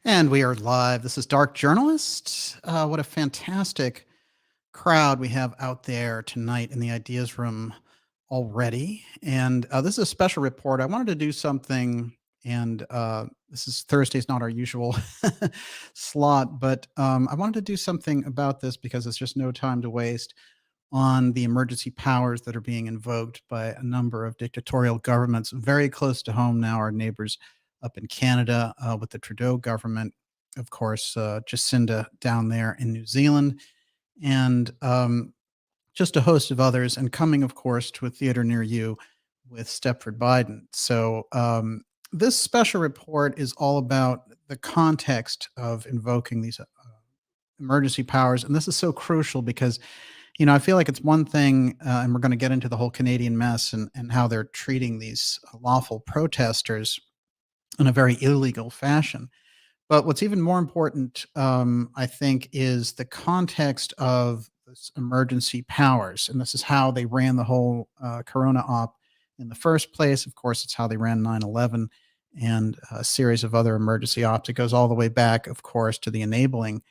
And we are live. This is Dark Journalist. What a fantastic crowd we have out there tonight in the Ideas Room already. And this is a special report. I wanted to do something, and this is Thursday's not our usual slot, but I wanted to do something about this because it's just no time to waste on the emergency powers that are being invoked by a number of dictatorial governments very close to home now. Our neighbors up in Canada with the Trudeau government, of course, Jacinda down there in New Zealand, and just a host of others, and coming, of course, to a theater near you with Stepford Biden. So, this special report is all about the context of invoking these emergency powers. And this is so crucial because I feel like it's one thing, and we're going to get into the whole Canadian mess and how they're treating these lawful protesters in a very illegal fashion. But what's even more important, I think, is the context of this emergency powers. And this is how they ran the whole Corona op in the first place. Of course, it's how they ran 9/11 and a series of other emergency ops. It goes all the way back, of course, to the Enabling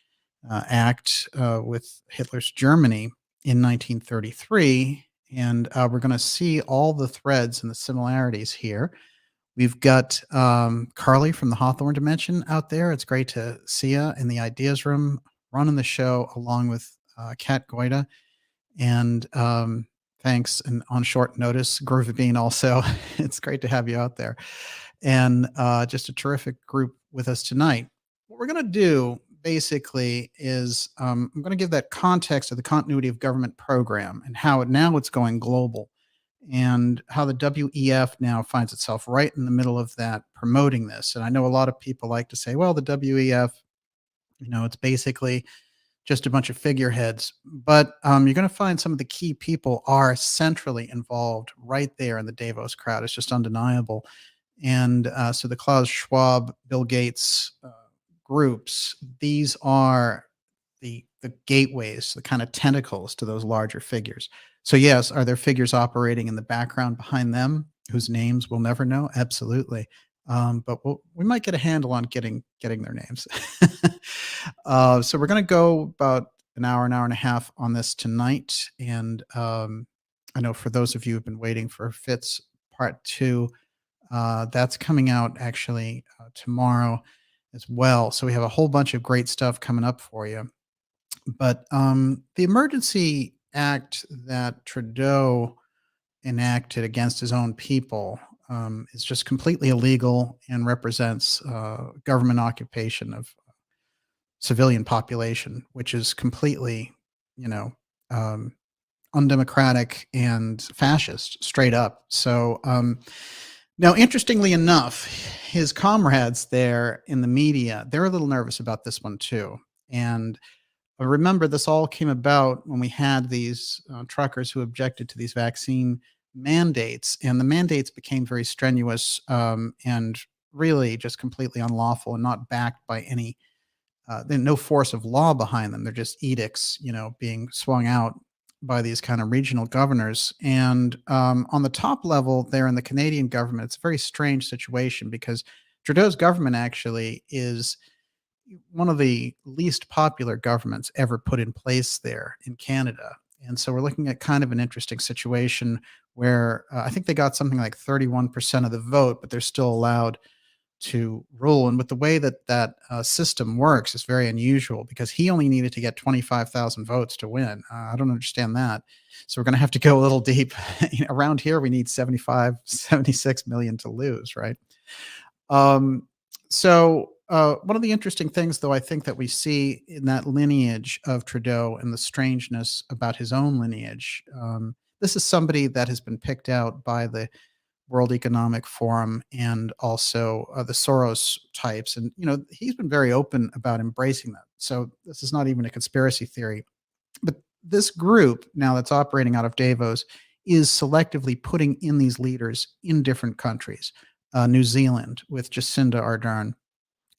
Act with Hitler's Germany in 1933. And we're going to see all the threads and the similarities here. We've got Carly from the Hawthorne Dimension out there. It's great to see you in the Ideas Room, running the show along with Kat Goida. And thanks, and on short notice, Groovy Bean also. It's great to have you out there. And just a terrific group with us tonight. What we're going to do basically is I'm going to give that context of the continuity of government program and how it's going global, and how the WEF now finds itself right in the middle of that, promoting this. And I know a lot of people like to say, well, the WEF, it's basically just a bunch of figureheads. But you're going to find some of the key people are centrally involved right there in the Davos crowd. It's just undeniable. And so the Klaus Schwab, Bill Gates groups, these are the gateways, the kind of tentacles to those larger figures. So yes, are there figures operating in the background behind them whose names we'll never know? Absolutely. But we might get a handle on getting their names. So we're going to go about an hour and a half on this tonight. And I know for those of you who've been waiting for Fitz Part 2, that's coming out actually tomorrow as well. So we have a whole bunch of great stuff coming up for you. But the emergency act that Trudeau enacted against his own people is just completely illegal and represents government occupation of civilian population, which is completely, you know, um, undemocratic and fascist, straight up. So now, interestingly enough, his comrades there in the media, they're a little nervous about this one too. And remember, this all came about when we had these truckers who objected to these vaccine mandates, and the mandates became very strenuous and really just completely unlawful and not backed by any, no force of law behind them. They're just edicts, being swung out by these kind of regional governors. And on the top level there in the Canadian government, it's a very strange situation because Trudeau's government actually is one of the least popular governments ever put in place there in Canada. And so we're looking at kind of an interesting situation where I think they got something like 31% of the vote, but they're still allowed to rule. And with the way that system works, it's very unusual because he only needed to get 25,000 votes to win. I don't understand that. So we're going to have to go a little deep. Around here, we need 75, 76 million to lose, right? So one of the interesting things, though, I think that we see in that lineage of Trudeau and the strangeness about his own lineage, this is somebody that has been picked out by the World Economic Forum and also the Soros types. And, he's been very open about embracing that. So this is not even a conspiracy theory. But this group now that's operating out of Davos is selectively putting in these leaders in different countries. New Zealand with Jacinda Ardern,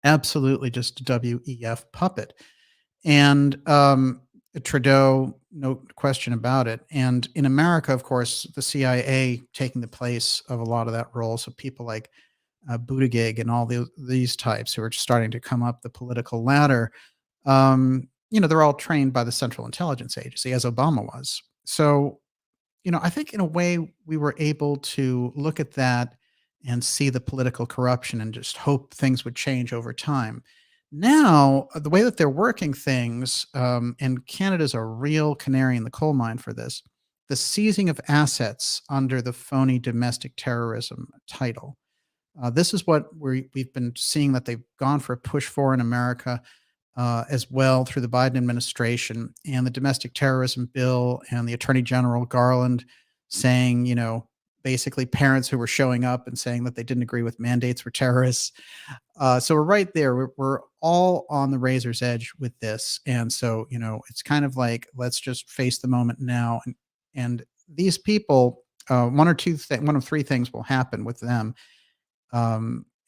absolutely just a WEF puppet. And Trudeau, no question about it. And in America, of course, the CIA taking the place of a lot of that role. So people like Buttigieg and all these types who are starting to come up the political ladder, they're all trained by the Central Intelligence Agency, as Obama was. So, I think in a way we were able to look at that and see the political corruption and just hope things would change over time. Now, the way that they're working things, and Canada's a real canary in the coal mine for this, the seizing of assets under the phony domestic terrorism title. This is what we've been seeing that they've gone for a push for in America, as well through the Biden administration and the domestic terrorism bill and the Attorney General Garland saying, basically parents who were showing up and saying that they didn't agree with mandates were terrorists. So we're right there. We're all on the razor's edge with this, and so it's kind of like let's just face the moment now. And these people, one of three things will happen with them.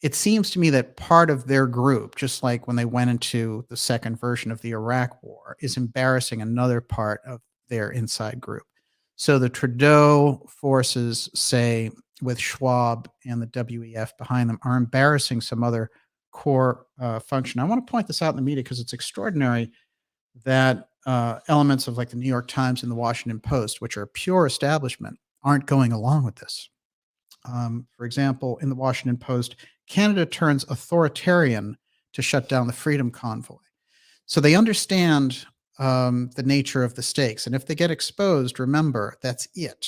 It seems to me that part of their group, just like when they went into the second version of the Iraq War, is embarrassing another part of their inside group. So the Trudeau forces, say, with Schwab and the WEF behind them, are embarrassing some other core function. I want to point this out in the media because it's extraordinary that elements of like the New York Times and the Washington Post, which are pure establishment, aren't going along with this. For example, in the Washington Post, Canada turns authoritarian to shut down the Freedom Convoy. So they understand the nature of the stakes. And if they get exposed, remember, that's it.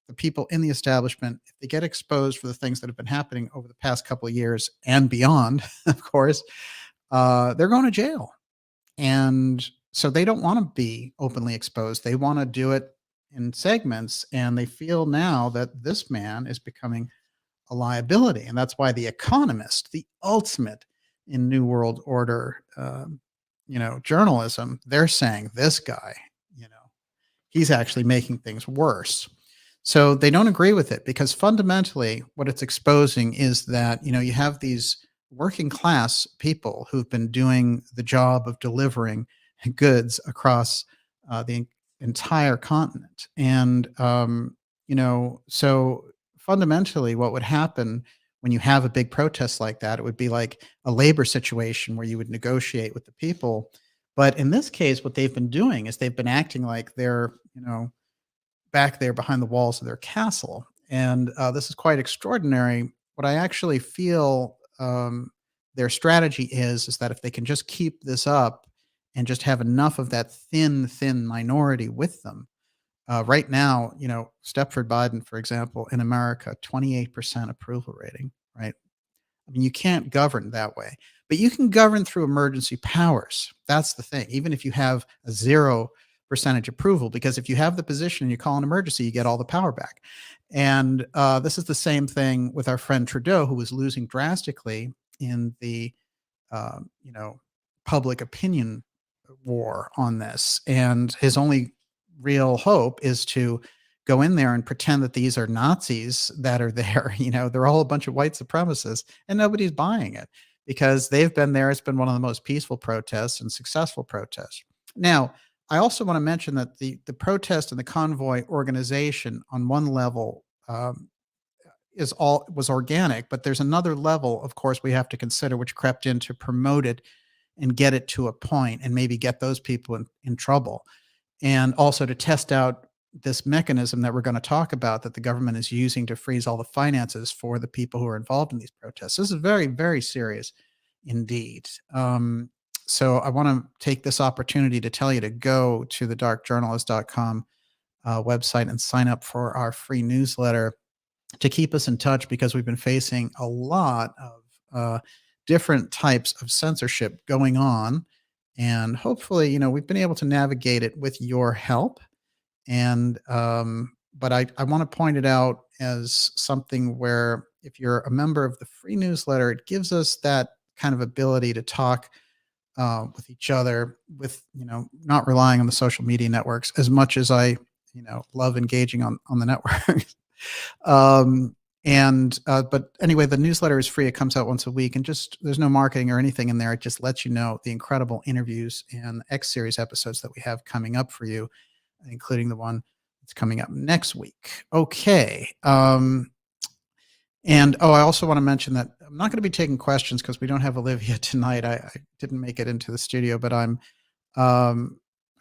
The people in the establishment, if they get exposed for the things that have been happening over the past couple of years and beyond, of course, they're going to jail. And so they don't want to be openly exposed. They want to do it in segments. And they feel now that this man is becoming a liability. And that's why The Economist, the ultimate in New World Order, journalism, they're saying this guy, he's actually making things worse. So they don't agree with it because fundamentally what it's exposing is that, you have these working class people who've been doing the job of delivering goods across the entire continent. And, so fundamentally what would happen when you have a big protest like that, it would be like a labor situation where you would negotiate with the people. But in this case, what they've been doing is they've been acting like they're, back there behind the walls of their castle. And this is quite extraordinary. What I actually feel their strategy is that if they can just keep this up and just have enough of that thin minority with them. Right now, Stepford Biden, for example, in America, 28% approval rating, right? I mean, you can't govern that way, but you can govern through emergency powers. That's the thing. Even if you have a 0% approval, because if you have the position and you call an emergency, you get all the power back. And this is the same thing with our friend Trudeau, who was losing drastically in the, uh, you know, public opinion war on this. And his only real hope is to go in there and pretend that these are Nazis that are there. They're all a bunch of white supremacists, and nobody's buying it because they've been there. It's been one of the most peaceful protests and successful protests. Now, I also want to mention that the protest and the convoy organization on one level was organic, but there's another level, of course, we have to consider, which crept in to promote it and get it to a point and maybe get those people in trouble. And also to test out this mechanism that we're going to talk about that the government is using to freeze all the finances for the people who are involved in these protests. This is very, very serious indeed. So I want to take this opportunity to tell you to go to the darkjournalist.com website and sign up for our free newsletter to keep us in touch, because we've been facing a lot of different types of censorship going on. And hopefully, we've been able to navigate it with your help. And, but I want to point it out as something where if you're a member of the free newsletter, it gives us that kind of ability to talk with each other with, not relying on the social media networks as much as I, love engaging on the network. But anyway, the newsletter is free. It comes out once a week, and just there's no marketing or anything in there. It just lets you know the incredible interviews and X series episodes that we have coming up for you, including the one that's coming up next week. Okay. And, oh, I also wanna mention that I'm not gonna be taking questions because we don't have Olivia tonight. I didn't make it into the studio, but um,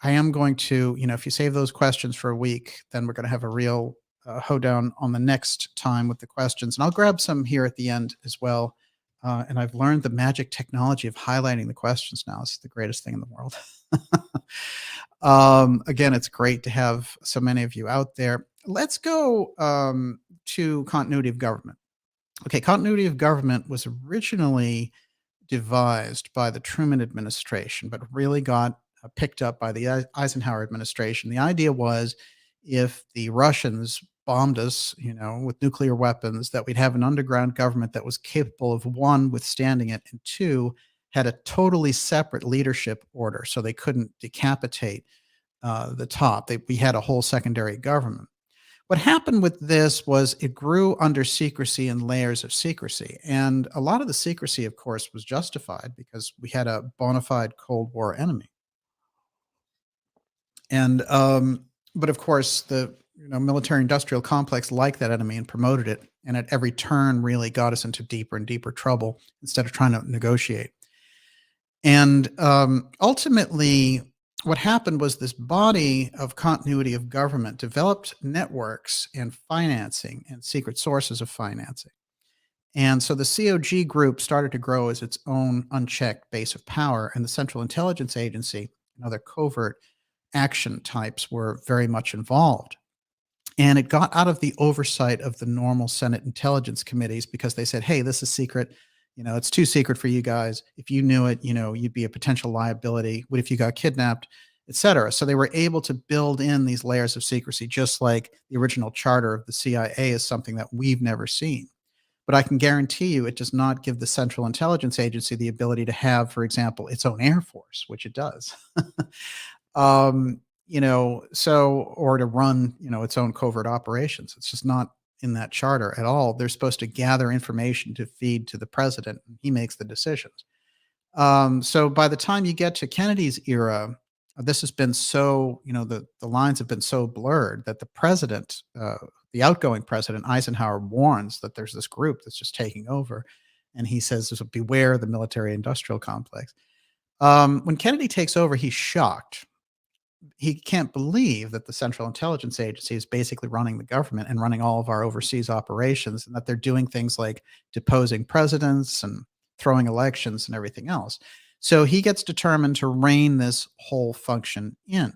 I am going to, if you save those questions for a week, then we're gonna have a real, hoedown on the next time with the questions, and I'll grab some here at the end as well. And I've learned the magic technology of highlighting the questions now. It's the greatest thing in the world. Again, it's great to have so many of you out there. Let's go, to continuity of government. Okay, continuity of government was originally devised by the Truman administration, but really got picked up by the Eisenhower administration. The idea was if the Russians bombed us, with nuclear weapons, that we'd have an underground government that was capable of one, withstanding it, and two, had a totally separate leadership order, so they couldn't decapitate the top. We had a whole secondary government. What happened with this was it grew under secrecy and layers of secrecy. And a lot of the secrecy, of course, was justified because we had a bona fide Cold War enemy. And but of course the military industrial complex liked that enemy and promoted it. And at every turn really got us into deeper and deeper trouble instead of trying to negotiate. And ultimately, what happened was this body of continuity of government developed networks and financing and secret sources of financing. And so the COG group started to grow as its own unchecked base of power, and the Central Intelligence Agency and other covert action types were very much involved. And it got out of the oversight of the normal Senate intelligence committees because they said, hey, this is secret. It's too secret for you guys. If you knew it, you'd be a potential liability. What if you got kidnapped, et cetera? So they were able to build in these layers of secrecy, just like the original charter of the CIA is something that we've never seen. But I can guarantee you it does not give the Central Intelligence Agency the ability to have, for example, its own Air Force, which it does. Or to run, its own covert operations. It's just not in that charter at all. They're supposed to gather information to feed to the president, and he makes the decisions. So by the time you get to Kennedy's era, this has been so, the lines have been so blurred that the president, the outgoing president, Eisenhower, warns that there's this group that's just taking over. And he says, beware the military industrial complex. When Kennedy takes over, he's shocked. He can't believe that the Central Intelligence Agency is basically running the government and running all of our overseas operations, and that they're doing things like deposing presidents and throwing elections and everything else. So he gets determined to rein this whole function in.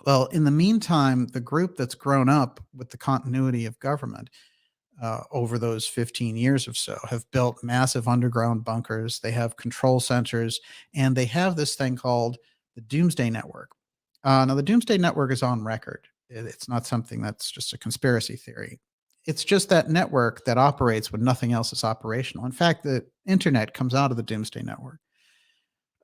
Well, in the meantime, the group that's grown up with the continuity of government over those 15 years or so have built massive underground bunkers. They have control centers, and they have this thing called the Doomsday Network. Now, the Doomsday Network is on record. It's not something that's just a conspiracy theory. It's just that network that operates when nothing else is operational. In fact, the internet comes out of the Doomsday Network.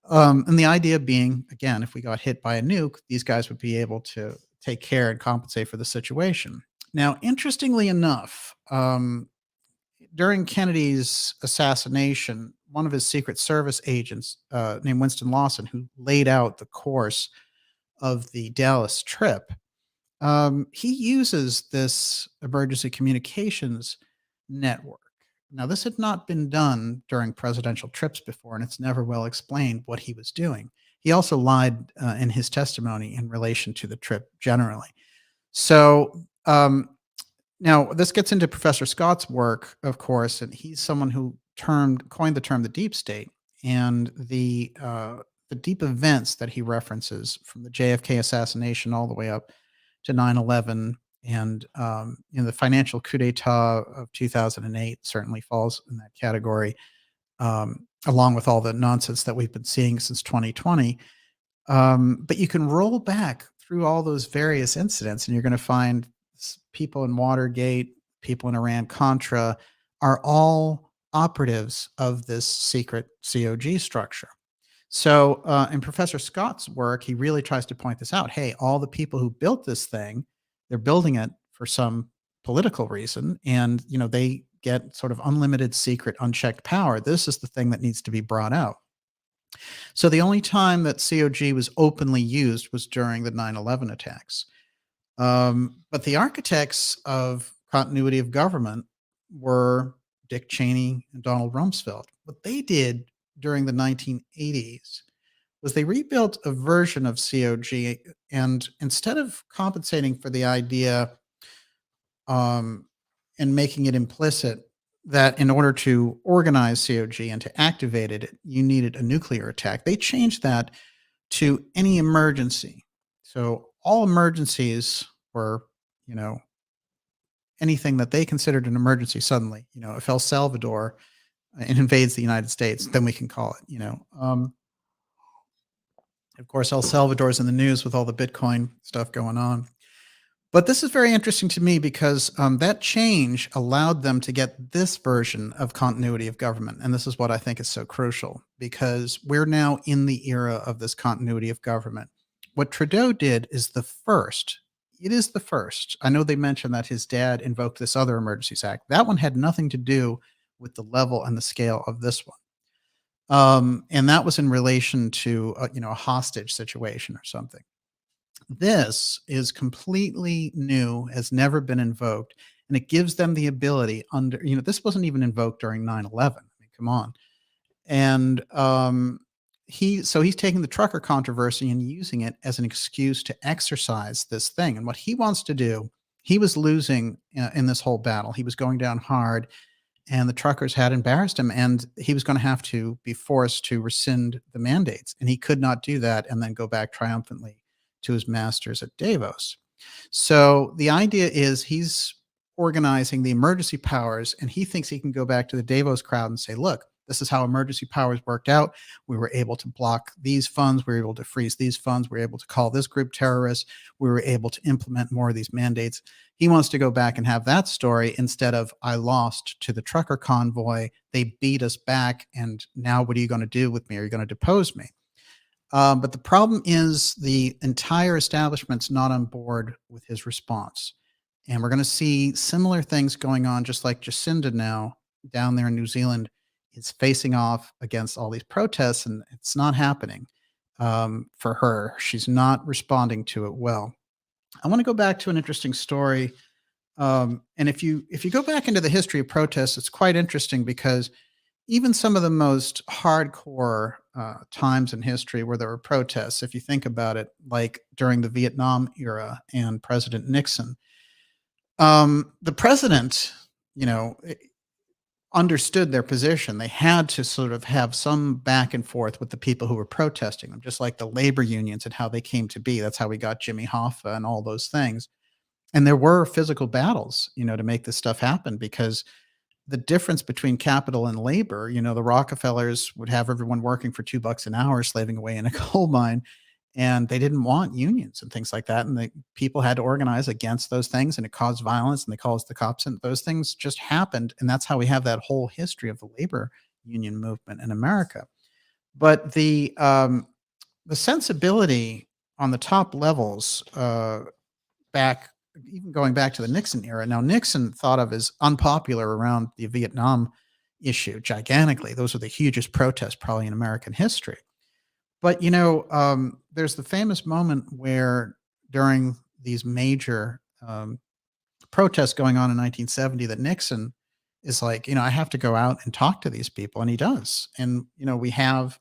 And the idea being, again, if we got hit by a nuke, these guys would be able to take care and compensate for the situation. Now, interestingly enough, during Kennedy's assassination, one of his Secret Service agents, named Winston Lawson, who laid out the course of the Dallas trip, he uses this emergency communications network. Now, this had not been done during presidential trips before, and it's never well explained what he was doing. He also lied in his testimony in relation to the trip generally. So, now this gets into Professor Scott's work, of course, and he's someone who coined the term the deep state, and the deep events that he references from the JFK assassination all the way up to 9/11, and the financial coup d'état of 2008 certainly falls in that category, along with all the nonsense that we've been seeing since 2020. But you can roll back through all those various incidents, and you're going to find people in Watergate, people in Iran Contra are all operatives of this secret COG structure. So, in Professor Scott's work, he really tries to point this out. Hey, all the people who built this thing, they're building it for some political reason, and they get sort of unlimited, secret, unchecked power. This is the thing that needs to be brought out. So, the only time that COG was openly used was during the 9/11 attacks. But the architects of continuity of government were Dick Cheney and Donald Rumsfeld. What they did during the 1980s was they rebuilt a version of COG, and instead of compensating for the idea um, and making it implicit that in order to organize COG and to activate it, you needed a nuclear attack, they changed that to any emergency. So all emergencies were, you know, anything that they considered an emergency suddenly. If El Salvador invades the United States, then we can call it. Of course, El Salvador is in the news with all the Bitcoin stuff going on. But this is very interesting to me because that change allowed them to get this version of continuity of government. And this is what I think is so crucial because we're now in the era of this continuity of government. What Trudeau did is the first. It is the first. I know they mentioned that his dad invoked this other Emergencies Act. That one had nothing to do with the level and the scale of this one. And that was in relation to a hostage situation or something. This is completely new, has never been invoked, and it gives them the ability this wasn't even invoked during 9/11. I mean, come on. And he's taking the trucker controversy and using it as an excuse to exercise this thing. And what he wants to do, he was losing in this whole battle. He was going down hard and the truckers had embarrassed him and he was going to have to be forced to rescind the mandates and he could not do that and then go back triumphantly to his masters at Davos. So the idea is he's organizing the emergency powers and he thinks he can go back to the Davos crowd and say, look, this is how emergency powers worked out. We were able to block these funds. We were able to freeze these funds. We were able to call this group terrorists. We were able to implement more of these mandates. He wants to go back and have that story instead of I lost to the trucker convoy. They beat us back. And now what are you going to do with me? Are you going to depose me? But the problem is the entire establishment's not on board with his response. And we're going to see similar things going on, just like Jacinda now down there in New Zealand is facing off against all these protests, and it's not happening for her. She's not responding to it well. I want to go back to an interesting story. And if you go back into the history of protests, it's quite interesting because even some of the most hardcore times in history where there were protests, if you think about it, like during the Vietnam era and President Nixon, the president, understood their position. They had to sort of have some back and forth with the people who were protesting them, just like the labor unions and how they came to be. That's how we got Jimmy Hoffa and all those things. And there were physical battles, to make this stuff happen because the difference between capital and labor, the Rockefellers would have everyone working for $2 an hour, slaving away in a coal mine, and they didn't want unions and things like that. And the people had to organize against those things, and it caused violence, and they called the cops, and those things just happened. And that's how we have that whole history of the labor union movement in America. But the sensibility on the top levels, back even going back to the Nixon era. Now, Nixon thought of as unpopular around the Vietnam issue gigantically. Those are the hugest protests probably in American history. But, there's the famous moment where during these major protests going on in 1970 that Nixon is like, I have to go out and talk to these people. And he does. And, we have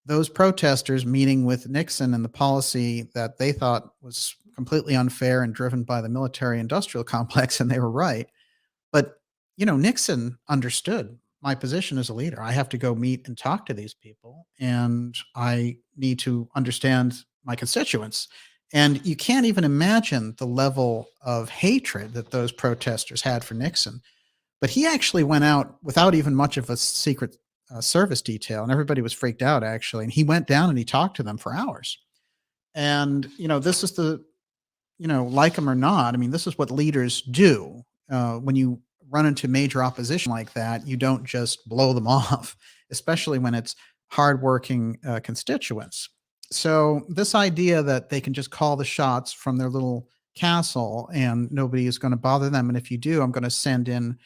those protesters meeting with Nixon and the policy that they thought was completely unfair and driven by the military industrial complex. And they were right. But, Nixon understood my position as a leader. I have to go meet and talk to these people, and I need to understand my constituents. And you can't even imagine the level of hatred that those protesters had for Nixon. But he actually went out without even much of a secret service detail, and everybody was freaked out, actually. And he went down and he talked to them for hours. And, this is like him or not, I mean, this is what leaders do. When you run into major opposition like that, you don't just blow them off, especially when it's hardworking constituents. So this idea that they can just call the shots from their little castle and nobody is going to bother them, and if you do, I'm going to send in,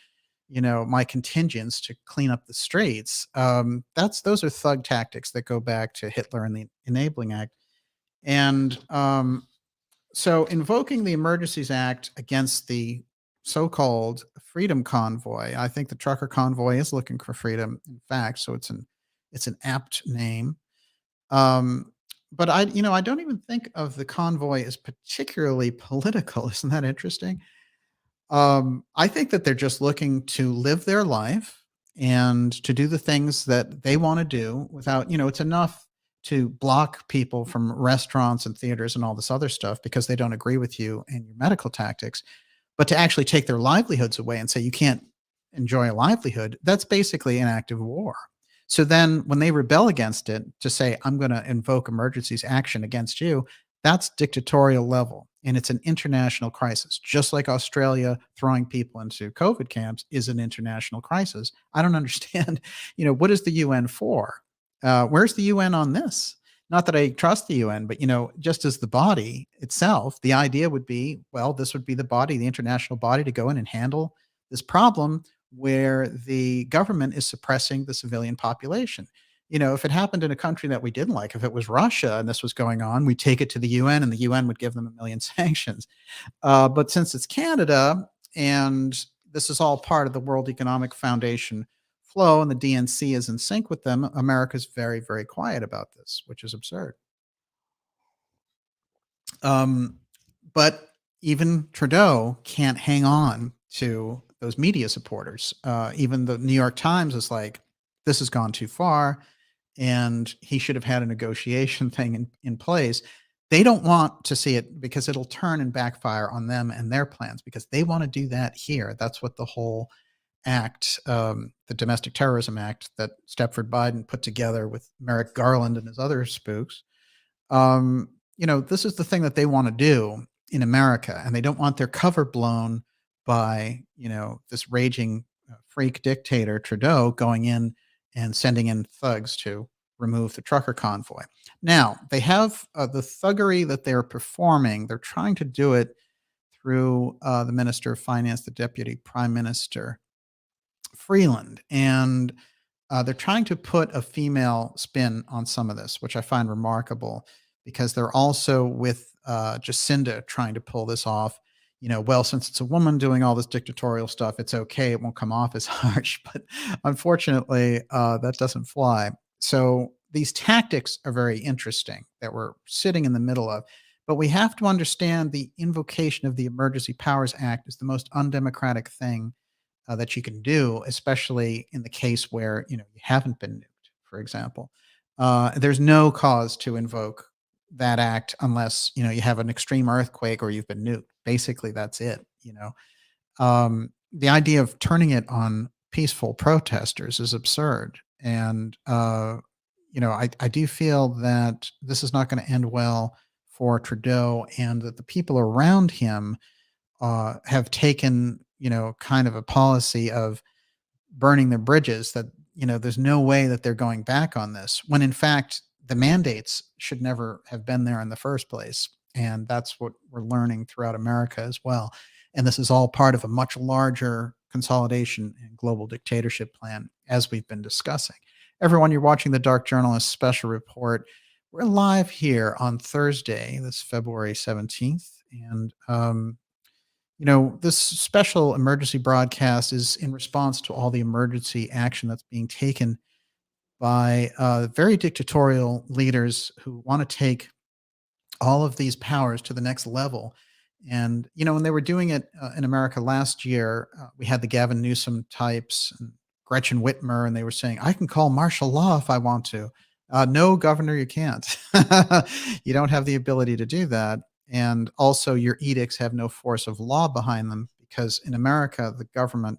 my contingents to clean up the streets. Those are thug tactics that go back to Hitler and the Enabling Act. And so invoking the Emergencies Act against the so-called freedom convoy. I think the trucker convoy is looking for freedom, in fact, so it's an apt name. Um, but I don't even think of the convoy as particularly political. Isn't that interesting? I think that they're just looking to live their life and to do the things that they want to do without, it's enough to block people from restaurants and theaters and all this other stuff because they don't agree with you and your medical tactics. But to actually take their livelihoods away and say you can't enjoy a livelihood, that's basically an act of war. So then when they rebel against it to say, I'm going to invoke emergencies action against you, that's dictatorial level. And it's an international crisis. Just like Australia throwing people into COVID camps is an international crisis. I don't understand, what is the UN for? Where's the UN on this? Not that I trust the UN, but just as the body itself, the idea would be, well, this would be the body, the international body to go in and handle this problem where the government is suppressing the civilian population. If it happened in a country that we didn't like, if it was Russia and this was going on, we take it to the UN and the UN would give them a million sanctions. But since it's Canada and this is all part of the World Economic Foundation flow and the DNC is in sync with them, America's very, very quiet about this, which is absurd. Um, but even Trudeau can't hang on to those media supporters. Even the New York Times is like, this has gone too far and he should have had a negotiation thing in place. They don't want to see it because it'll turn and backfire on them and their plans because they want to do that here. That's what the whole act, the Domestic Terrorism Act that Stepford Biden put together with Merrick Garland and his other spooks. This is the thing that they want to do in America, and they don't want their cover blown by, this raging freak dictator Trudeau going in and sending in thugs to remove the trucker convoy. Now, they have the thuggery that they're performing. They're trying to do it through the Minister of Finance, the Deputy Prime Minister Freeland, and they're trying to put a female spin on some of this, which I find remarkable because they're also with Jacinda trying to pull this off. Well, since it's a woman doing all this dictatorial stuff, it's okay. It won't come off as harsh. But unfortunately, that doesn't fly. So these tactics are very interesting that we're sitting in the middle of. But we have to understand the invocation of the Emergency Powers Act is the most undemocratic thing that you can do, especially in the case where you haven't been nuked, for example. There's no cause to invoke that act unless you have an extreme earthquake or you've been nuked. Basically, that's it. The idea of turning it on peaceful protesters is absurd, and I do feel that this is not going to end well for Trudeau, and that the people around him have taken, kind of a policy of burning their bridges that, there's no way that they're going back on this when in fact the mandates should never have been there in the first place. And that's what we're learning throughout America as well. And this is all part of a much larger consolidation and global dictatorship plan, as we've been discussing. Everyone, you're watching the Dark Journalist special report. We're live here on Thursday, this February 17th. And this special emergency broadcast is in response to all the emergency action that's being taken by very dictatorial leaders who want to take all of these powers to the next level. And, when they were doing it in America last year, we had the Gavin Newsom types and Gretchen Whitmer, and they were saying, I can call martial law if I want to. No, Governor, you can't. You don't have the ability to do that. And also, your edicts have no force of law behind them because in America, the government,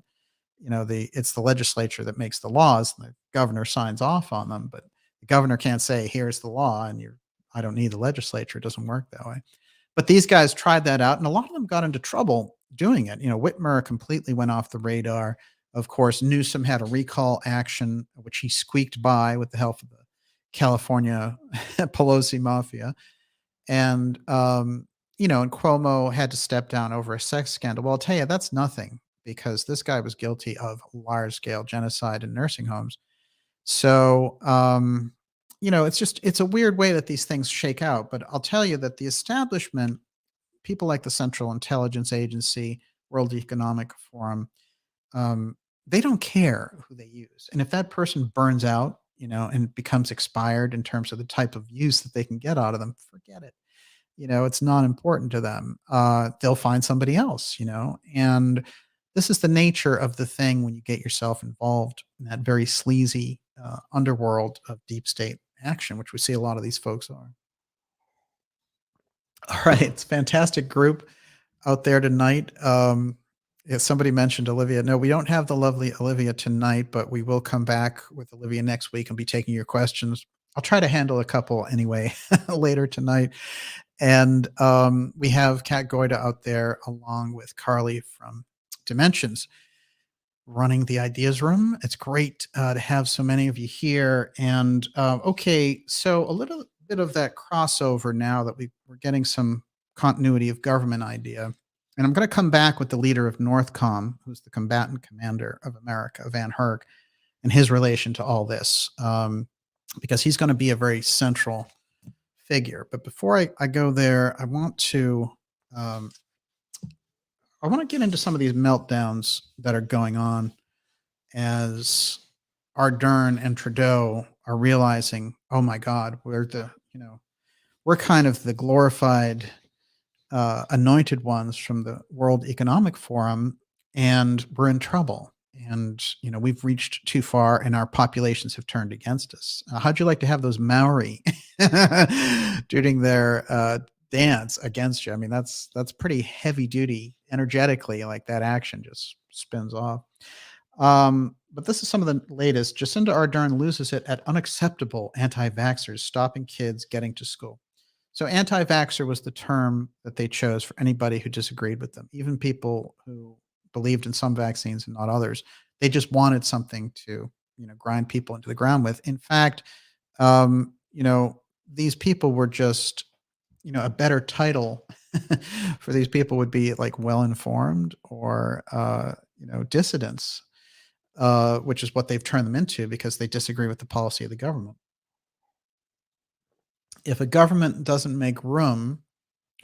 it's the legislature that makes the laws. And the governor signs off on them, but the governor can't say, "Here's the law," and I don't need the legislature. It doesn't work that way. But these guys tried that out, and a lot of them got into trouble doing it. Whitmer completely went off the radar. Of course, Newsom had a recall action, which he squeaked by with the help of the California Pelosi mafia. And, and Cuomo had to step down over a sex scandal. Well, I'll tell you, that's nothing because this guy was guilty of large scale genocide in nursing homes. So, it's a weird way that these things shake out. But I'll tell you that the establishment, people like the Central Intelligence Agency, World Economic Forum, um, they don't care who they use. And if that person burns out, and becomes expired in terms of the type of use that they can get out of them, forget it. It's not important to them. They'll find somebody else, and this is the nature of the thing when you get yourself involved in that very sleazy underworld of deep state action, which we see a lot of these folks are. All right, it's a fantastic group out there tonight. Yeah, somebody mentioned Olivia. No, we don't have the lovely Olivia tonight, but we will come back with Olivia next week and be taking your questions. I'll try to handle a couple anyway later tonight. And we have Kat Goida out there along with Carly from Dimensions running the ideas room. It's great to have so many of you here. And okay, so a little bit of that crossover now that we're getting some continuity of government idea. And I'm going to come back with the leader of Northcom, who's the combatant commander of America, Van Herk, and his relation to all this, because he's going to be a very central figure. But before I go there, um, I want to get into some of these meltdowns that are going on as Ardern and Trudeau are realizing, oh my God, we're kind of the glorified anointed ones from the World Economic Forum, and we're in trouble. And we've reached too far, and our populations have turned against us. How'd you like to have those Maori doing their dance against you? I mean, that's pretty heavy duty, energetically. Like that action just spins off. But this is some of the latest. Jacinda Ardern loses it at unacceptable anti-vaxxers stopping kids getting to school. So anti-vaxxer was the term that they chose for anybody who disagreed with them, even people who believed in some vaccines and not others. They just wanted something to, grind people into the ground with. In fact, these people were just, a better title for these people would be like well-informed or, dissidents, which is what they've turned them into because they disagree with the policy of the government. If a government doesn't make room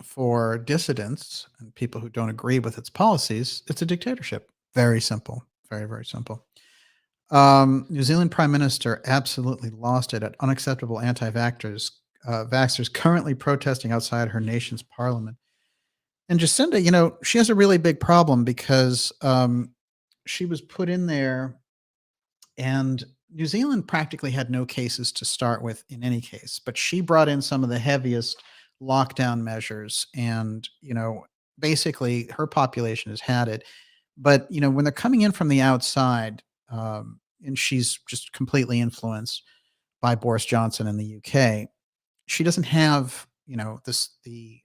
for dissidents and people who don't agree with its policies, it's a dictatorship. Very simple. Very, very simple. New Zealand Prime Minister absolutely lost it at unacceptable anti-vaxxers, vaxxers currently protesting outside her nation's parliament. And Jacinda, she has a really big problem because she was put in there, and New Zealand practically had no cases to start with in any case, but she brought in some of the heaviest lockdown measures. And, basically her population has had it. But, when they're coming in from the outside, and she's just completely influenced by Boris Johnson in the UK, she doesn't have, the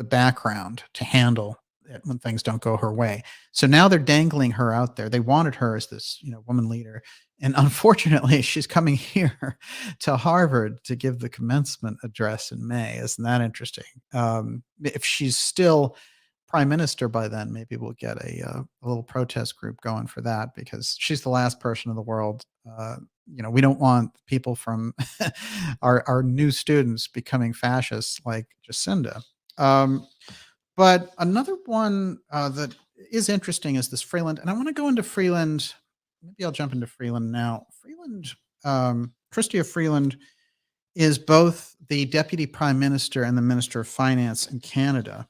background to handle it when things don't go her way. So now they're dangling her out there. They wanted her as this, woman leader. And unfortunately, she's coming here to Harvard to give the commencement address in May. Isn't that interesting? If she's still prime minister by then, maybe we'll get a little protest group going for that, because she's the last person in the world. We don't want people from our new students becoming fascists like Jacinda. But another one that is interesting is this Freeland, and I want to go into Freeland. Maybe I'll jump into Freeland now. Freeland, Chrystia Freeland, is both the deputy prime minister and the minister of finance in Canada,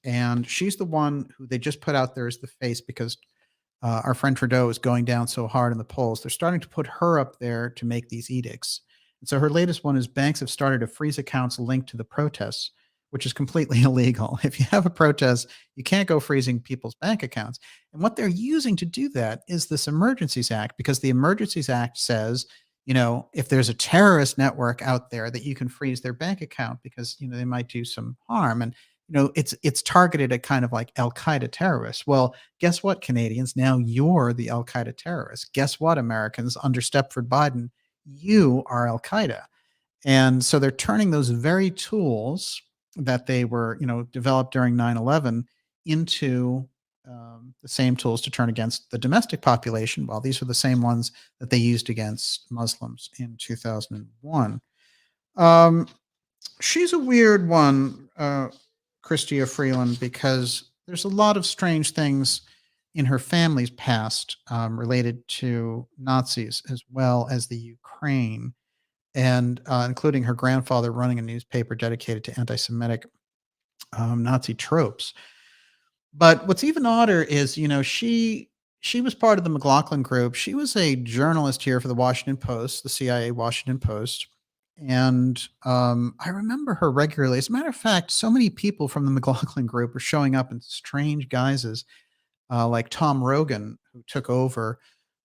and she's the one who they just put out there as the face because our friend Trudeau is going down so hard in the polls. They're starting to put her up there to make these edicts. And so her latest one is banks have started to freeze accounts linked to the protests, which is completely illegal. If you have a protest, you can't go freezing people's bank accounts. And what they're using to do that is this Emergencies Act, because the Emergencies Act says, if there's a terrorist network out there, that you can freeze their bank account because, they might do some harm. And, it's targeted at kind of like Al-Qaeda terrorists. Well, guess what, Canadians? Now you're the Al-Qaeda terrorists. Guess what, Americans? Under Stepford Biden, you are Al-Qaeda. And so they're turning those very tools that they were, developed during 9/11 into the same tools to turn against the domestic population. Well, these are the same ones that they used against Muslims in 2001. She's a weird one, Chrystia Freeland, because there's a lot of strange things in her family's past related to Nazis as well as the Ukraine, and including her grandfather running a newspaper dedicated to anti-Semitic Nazi tropes. But what's even odder is, she was part of the McLaughlin group. She was a journalist here for the Washington Post, the CIA Washington Post. And I remember her regularly. As a matter of fact, so many people from the McLaughlin group were showing up in strange guises, like Tom Rogan, who took over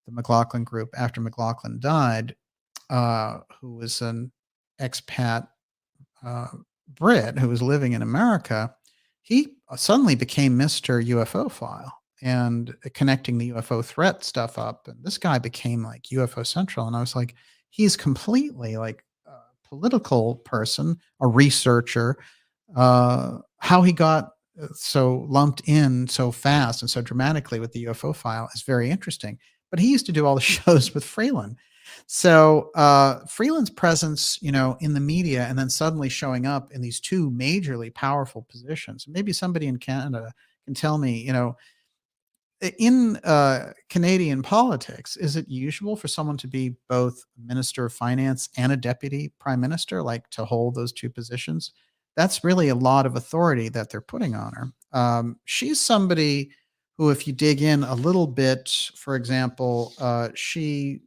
the McLaughlin group after McLaughlin died, who was an expat uh, Brit who was living in America. He suddenly became Mr. UFO file and connecting the UFO threat stuff up. And this guy became like UFO Central. And I was like, he's completely like a political person, a researcher. How he got so lumped in so fast and so dramatically with the UFO file is very interesting. But he used to do all the shows with Freeland. So Freeland's presence, in the media, and then suddenly showing up in these two majorly powerful positions. Maybe somebody in Canada can tell me, in Canadian politics, is it usual for someone to be both minister of finance and a deputy prime minister, like to hold those two positions? That's really a lot of authority that they're putting on her. She's somebody who, if you dig in a little bit, for example, she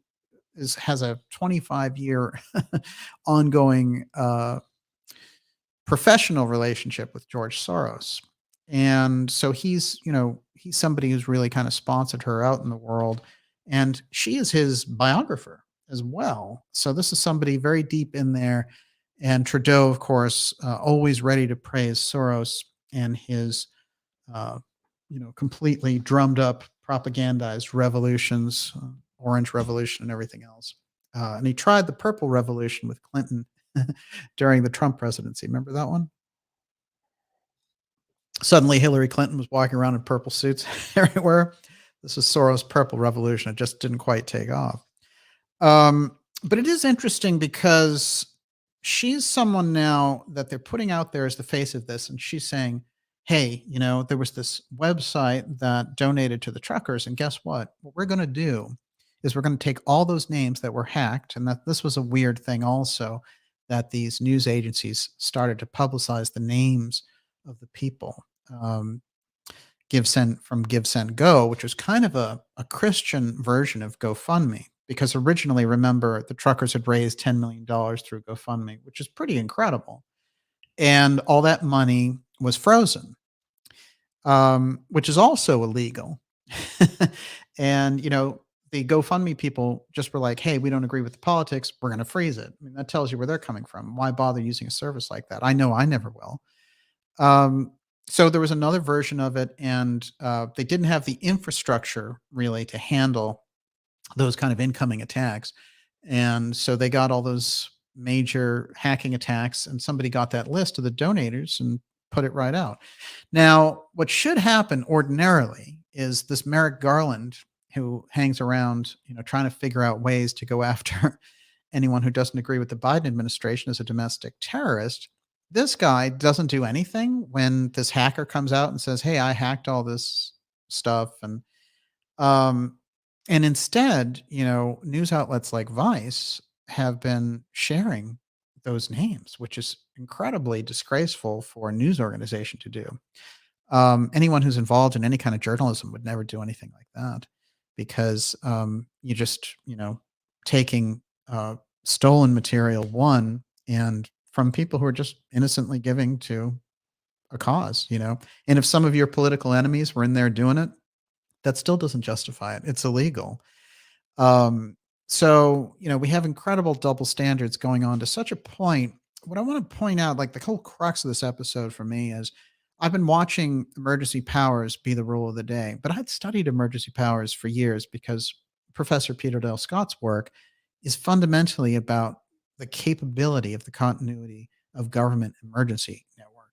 has a 25-year ongoing professional relationship with George Soros. And so he's somebody who's really kind of sponsored her out in the world. And she is his biographer as well. So this is somebody very deep in there. And Trudeau, of course, always ready to praise Soros and his, uh, completely drummed up, propagandized revolutions, Orange Revolution and everything else. And he tried the Purple Revolution with Clinton during the Trump presidency. Remember that one? Suddenly, Hillary Clinton was walking around in purple suits everywhere. This is Soros' Purple Revolution. It just didn't quite take off. But it is interesting because she's someone now that they're putting out there as the face of this, and she's saying, "Hey, there was this website that donated to the truckers, and guess what? What we're going to do is we're going to take all those names that were hacked, and that this was a weird thing also that these news agencies started to publicize the names of the people." Give Send from Give Send Go, which was kind of a Christian version of GoFundMe. Because originally, remember, the truckers had raised $10 million through GoFundMe, which is pretty incredible. And all that money was frozen, which is also illegal. And, the GoFundMe people just were like, hey, we don't agree with the politics. We're going to freeze it. I mean, that tells you where they're coming from. Why bother using a service like that? I know I never will. So there was another version of it, and they didn't have the infrastructure really to handle those kind of incoming attacks. And so they got all those major hacking attacks, and somebody got that list of the donators and put it right out. Now, what should happen ordinarily is this Merrick Garland, who hangs around, trying to figure out ways to go after anyone who doesn't agree with the Biden administration as a domestic terrorist. This guy doesn't do anything when this hacker comes out and says, "Hey, I hacked all this stuff," um, and instead, news outlets like Vice have been sharing those names, which is incredibly disgraceful for a news organization to do. Anyone who's involved in any kind of journalism would never do anything like that because you just, taking stolen material, one, and from people who are just innocently giving to a cause, And if some of your political enemies were in there doing it, that still doesn't justify it. It's illegal. So, we have incredible double standards going on to such a point. What I want to point out, like the whole crux of this episode for me is I've been watching emergency powers be the rule of the day, but I'd studied emergency powers for years because Professor Peter Dale Scott's work is fundamentally about the capability of the continuity of government emergency network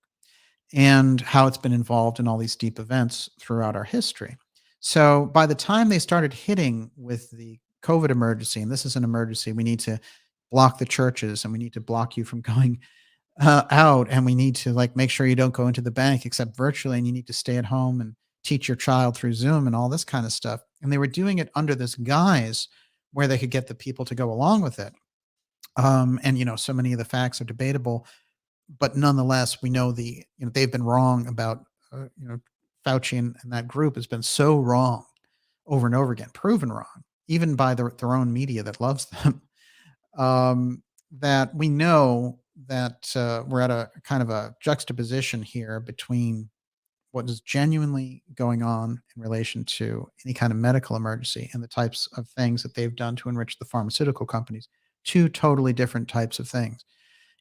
and how it's been involved in all these deep events throughout our history. So by the time they started hitting with the COVID emergency, and this is an emergency, we need to block the churches and we need to block you from going out, and we need to like make sure you don't go into the bank except virtually, and you need to stay at home and teach your child through Zoom and all this kind of stuff. And they were doing it under this guise where they could get the people to go along with it. And so many of the facts are debatable, but nonetheless, we know they've been wrong about Fauci and that group has been so wrong over and over again, proven wrong, even by their own media that loves them. um, that we know that we're at a kind of a juxtaposition here between what is genuinely going on in relation to any kind of medical emergency and the types of things that they've done to enrich the pharmaceutical companies. Two totally different types of things.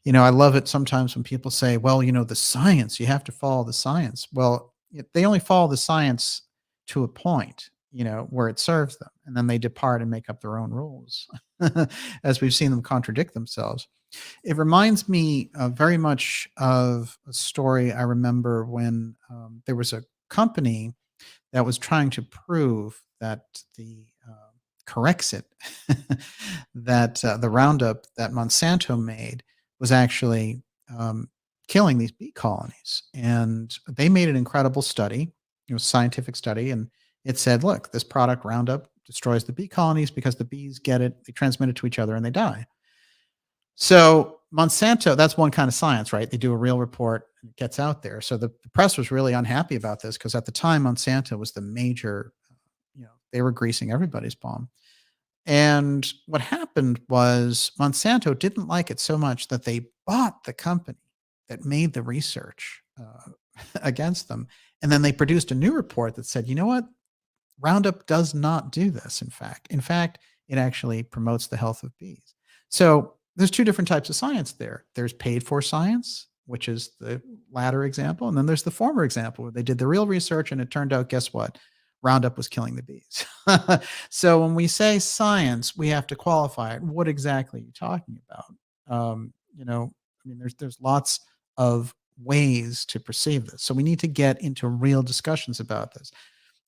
I love it sometimes when people say, well, the science, you have to follow the science. Well, they only follow the science to a point, where it serves them. And then they depart and make up their own rules, as we've seen them contradict themselves. It reminds me very much of a story I remember when there was a company that was trying to prove that the Corexit, that the Roundup that Monsanto made was actually killing these bee colonies. And they made an incredible study, scientific study, and it said, look, this product Roundup destroys the bee colonies because the bees get it, they transmit it to each other, and they die. So Monsanto, that's one kind of science, right? They do a real report and it gets out there. So the press was really unhappy about this because at the time Monsanto was the major, they were greasing everybody's palm. And what happened was Monsanto didn't like it so much that they bought the company that made the research against them. And then they produced a new report that said, you know what? Roundup does not do this, in fact, it actually promotes the health of bees. So there's two different types of science there. There's paid for science, which is the latter example, and then there's the former example where they did the real research and it turned out, guess what? Roundup was killing the bees. So when we say science, we have to qualify it. What exactly are you talking about? There's lots of ways to perceive this. So we need to get into real discussions about this.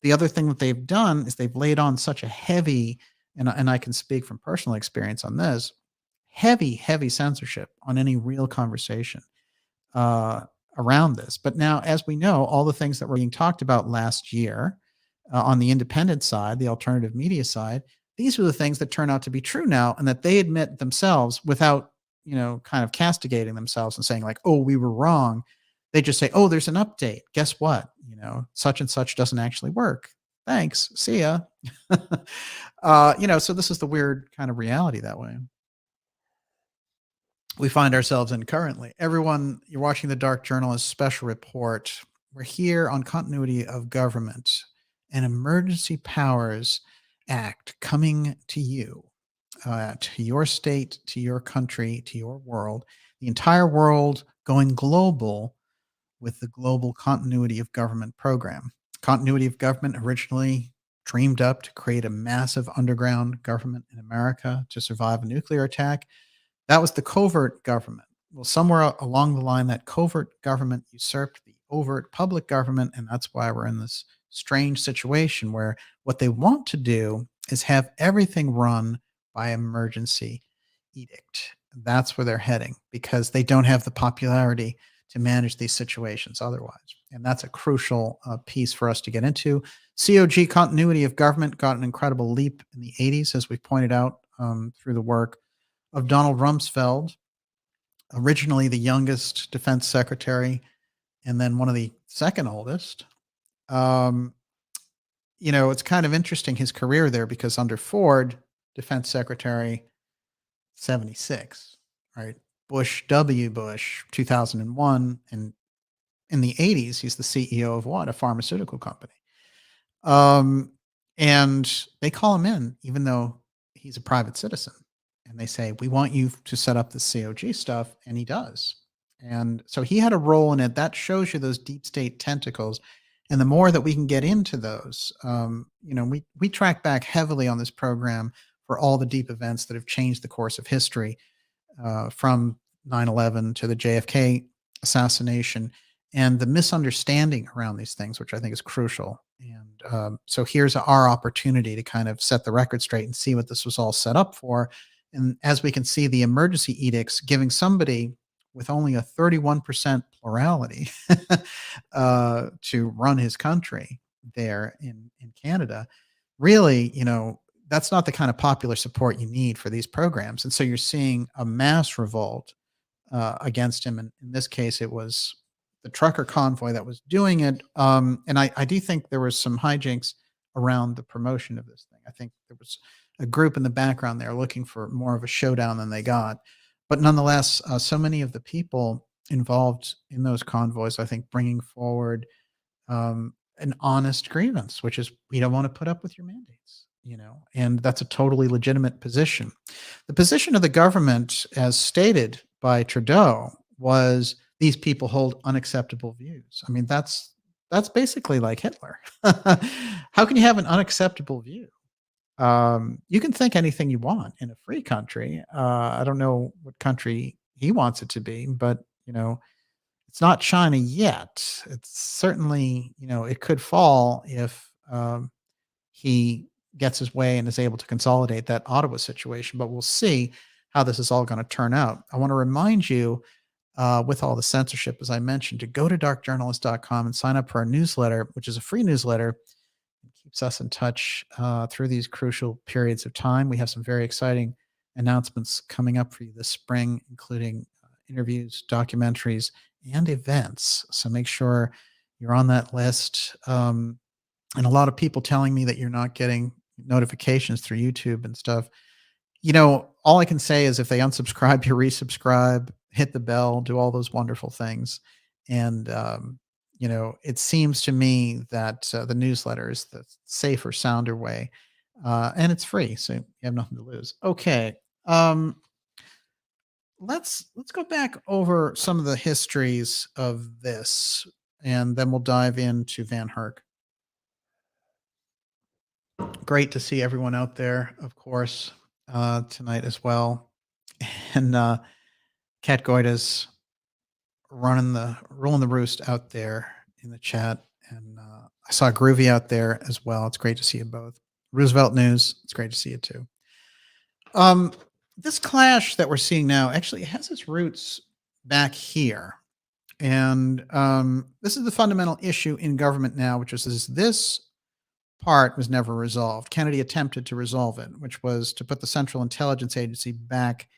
The other thing that they've done is they've laid on such a heavy, and I can speak from personal experience on this, heavy, heavy censorship on any real conversation uh, around this. But now, as we know, all the things that were being talked about last year on the independent side, the alternative media side, these are the things that turn out to be true now, and that they admit themselves without, kind of castigating themselves and saying like, "Oh, we were wrong." They just say, "Oh, there's an update. Guess what? Such and such doesn't actually work. Thanks. See ya." So this is the weird kind of reality that way we find ourselves in currently. Everyone, you're watching the Dark Journalist special report. We're here on continuity of government, an emergency powers act coming to you, to your state, to your country, to your world, the entire world going global with the global continuity of government program. Continuity of government originally dreamed up to create a massive underground government in America to survive a nuclear attack. That was the covert government. Well, somewhere along the line, that covert government usurped the overt public government, and that's why we're in this strange situation where what they want to do is have everything run by emergency edict. That's where they're heading because they don't have the popularity to manage these situations otherwise. And that's a crucial piece for us to get into. COG, continuity of government, got an incredible leap in the 80s, as we pointed out through the work of Donald Rumsfeld, originally the youngest defense secretary and then one of the second oldest. Um, it's kind of interesting his career there because under Ford, defense secretary, 76, right? Bush, 2001. And in the 80s, he's the CEO of what? A pharmaceutical company. Um, and they call him in, even though he's a private citizen. And they say, we want you to set up the COG stuff. And he does. And so he had a role in it. That shows you those deep state tentacles. And the more that we can get into those, we track back heavily on this program for all the deep events that have changed the course of history, from 9/11 to the JFK assassination and the misunderstanding around these things, which I think is crucial. And so here's our opportunity to kind of set the record straight and see what this was all set up for. And as we can see, the emergency edicts giving somebody with only a 31% plurality to run his country there in Canada, really, that's not the kind of popular support you need for these programs. And so you're seeing a mass revolt against him. And in this case, it was the trucker convoy that was doing it. And I do think there was some hijinks around the promotion of this thing. I think there was a group in the background there looking for more of a showdown than they got. But nonetheless, so many of the people involved in those convoys, I think, bringing forward an honest grievance, which is we don't want to put up with your mandates, and that's a totally legitimate position. The position of the government, as stated by Trudeau, was these people hold unacceptable views. I mean, that's basically like Hitler. How can you have an unacceptable view? You can think anything you want in a free country. I don't know what country he wants it to be, but it's not China yet. It's certainly, it could fall if he gets his way and is able to consolidate that Ottawa situation. But we'll see how this is all going to turn out. I want to remind you, with all the censorship, as I mentioned, to go to darkjournalist.com and sign up for our newsletter, which is a free newsletter. It keeps us in touch through these crucial periods of time. We have some very exciting announcements coming up for you this spring, including interviews, documentaries, and events. So make sure you're on that list. And a lot of people telling me that you're not getting notifications through YouTube and stuff. All I can say is if they unsubscribe, you resubscribe, hit the bell, do all those wonderful things. And, it seems to me that the newsletter is the safer, sounder way. And it's free, so you have nothing to lose. Okay. Let's go back over some of the histories of this, and then we'll dive into Van Herk. Great to see everyone out there, of course, tonight as well. And Kat Goida's rolling the roost out there in the chat, and I saw Groovy out there as well. It's great to see you both. Roosevelt News, it's great to see you too. This clash that we're seeing now actually has its roots back here. And this is the fundamental issue in government now, which is this part was never resolved. Kennedy attempted to resolve it, which was to put the Central Intelligence Agency back